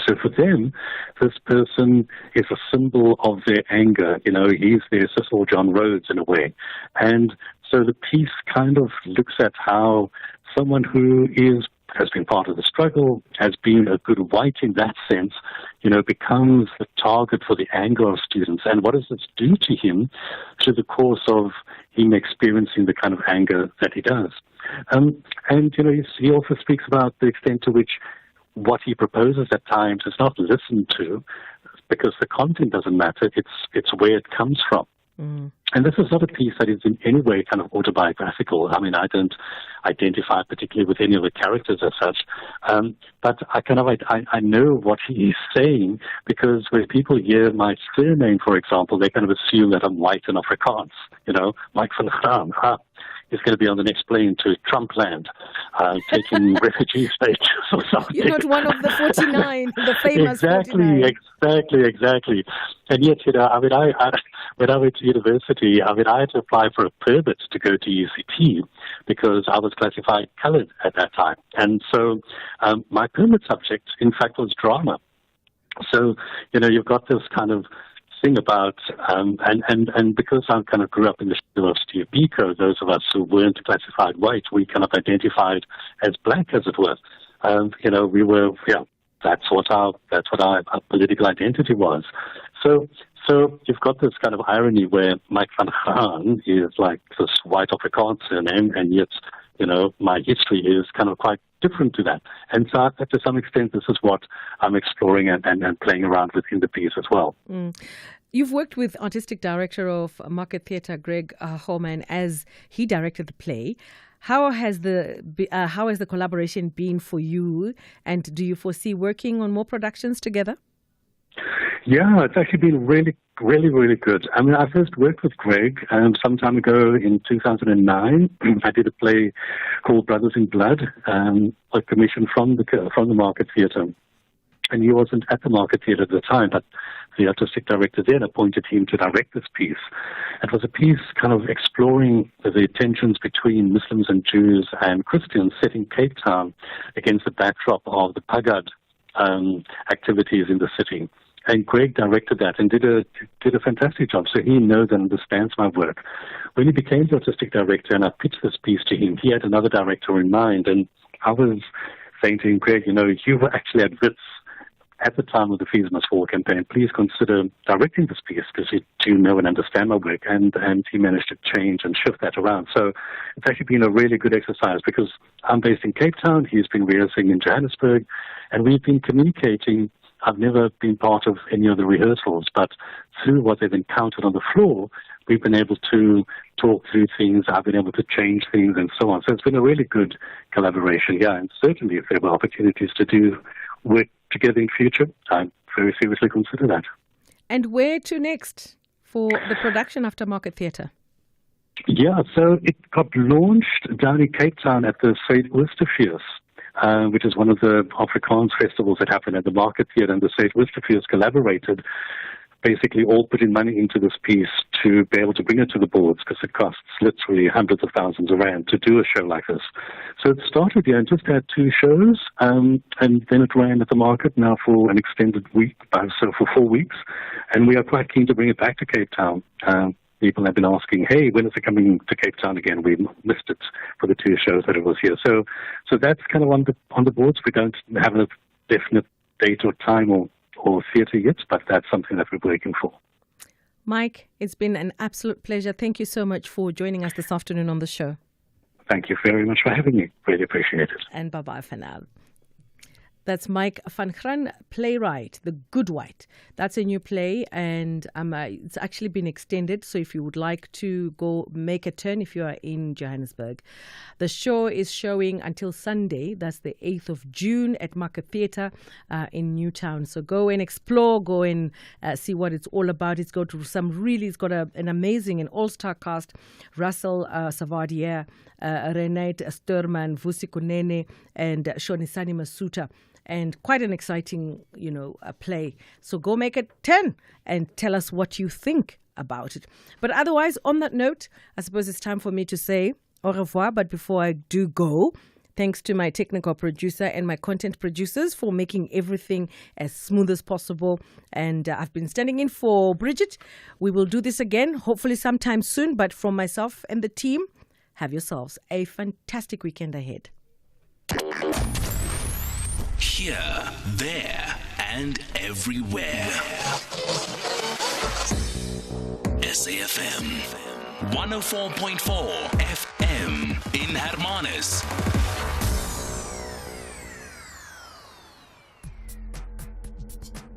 So for them, this person is a symbol of their anger. He's their Cecil John Rhodes in a way. And so the piece kind of looks at how someone who has been part of the struggle, has been a good white in that sense, becomes the target for the anger of students. And what does this do to him through the course of him experiencing the kind of anger that he does? He also speaks about the extent to which what he proposes at times is not listened to because the content doesn't matter, it's where it comes from. And this is not a piece that is in any way kind of autobiographical. I mean, I don't identify particularly with any of the characters as such, but I know what he is saying because when people hear my surname, for example, they kind of assume that I'm white and Afrikaans. Mike van Graan is going to be on the next plane to Trumpland, taking refugee status or something. You're not one of the 49, the famous 49. Exactly. And yet, when I went to university, I had to apply for a permit to go to UCT because I was classified colored at that time. And so my permit subject, in fact, was drama. So, you've got this kind of thing about, and because I kind of grew up in the shadow of Steve Biko, those of us who weren't classified white, we kind of identified as black, as it were. We were, that's what our political identity was. So you've got this kind of irony where Mike van Graan is like this white Afrikaans surname, and yet, my history is kind of quite different to that. And so to some extent, this is what I'm exploring and playing around with in the piece as well. You've worked with artistic director of Market Theatre, Greg Homan, as he directed the play. How has the collaboration been for you, and do you foresee working on more productions together? Yeah, it's actually been really, really, really good. I mean, I first worked with Greg some time ago in 2009. I did a play called Brothers in Blood, a commission from the Market Theatre. And he wasn't at the Market Theatre at the time, but the artistic director then appointed him to direct this piece. It was a piece kind of exploring the tensions between Muslims and Jews and Christians set in Cape Town against the backdrop of the Pagad activities in the city. And Greg directed that and did a fantastic job. So he knows and understands my work. When he became the artistic director and I pitched this piece to him, he had another director in mind. And I was saying to him, Greg, you were actually at Wits at the time of the Fees Must Fall campaign. Please consider directing this piece because you do know and understand my work. And he managed to change and shift that around. So it's actually been a really good exercise because I'm based in Cape Town. He's been rehearsing in Johannesburg. And we've been communicating. I've never been part of any of the rehearsals, but through what they've encountered on the floor, we've been able to talk through things. I've been able to change things and so on. So it's been a really good collaboration. Yeah, and certainly if there were opportunities to do work together in future, I very seriously consider that. And where to next for the production after Market Theatre? Yeah, so it got launched down in Cape Town at the Said Oosterfees, which is one of the Afrikaans festivals that happen at the Market Theatre, and the Said Oosterfees collaborated, basically all putting money into this piece to be able to bring it to the boards because it costs literally hundreds of thousands of rand to do a show like this. So it started here and just had 2 shows, and then it ran at the Market now for an extended week, so for 4 weeks, and we are quite keen to bring it back to Cape Town. People have been asking, hey, when is it coming to Cape Town again? We missed it for the 2 shows that it was here. So that's kind of on the boards. We don't have a definite date or time or theatre yet, but that's something that we're working for. Mike, it's been an absolute pleasure. Thank you so much for joining us this afternoon on the show. Thank you very much for having me. Really appreciate it. And bye-bye for now. That's Mike van Graan, playwright, The Good White. That's a new play, and it's actually been extended. So if you would like to go make a turn, if you are in Johannesburg, the show is showing until Sunday. That's the 8th of June at Market Theatre in Newtown. So go and explore, go and see what it's all about. It's got an amazing and all-star cast: Russell Savadier, Renate Sturman, Vusi Kunene, and Shonisani Masuta. And quite an exciting, play. So go make it 10 and tell us what you think about it. But otherwise, on that note, I suppose it's time for me to say au revoir. But before I do go, thanks to my technical producer and my content producers for making everything as smooth as possible. And I've been standing in for Bridget. We will do this again, hopefully sometime soon. But from myself and the team, have yourselves a fantastic weekend ahead. Here, there, and everywhere. SAFM 104.4 FM in Hermanus.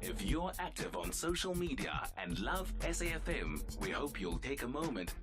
If you're active on social media and love SAFM, we hope you'll take a moment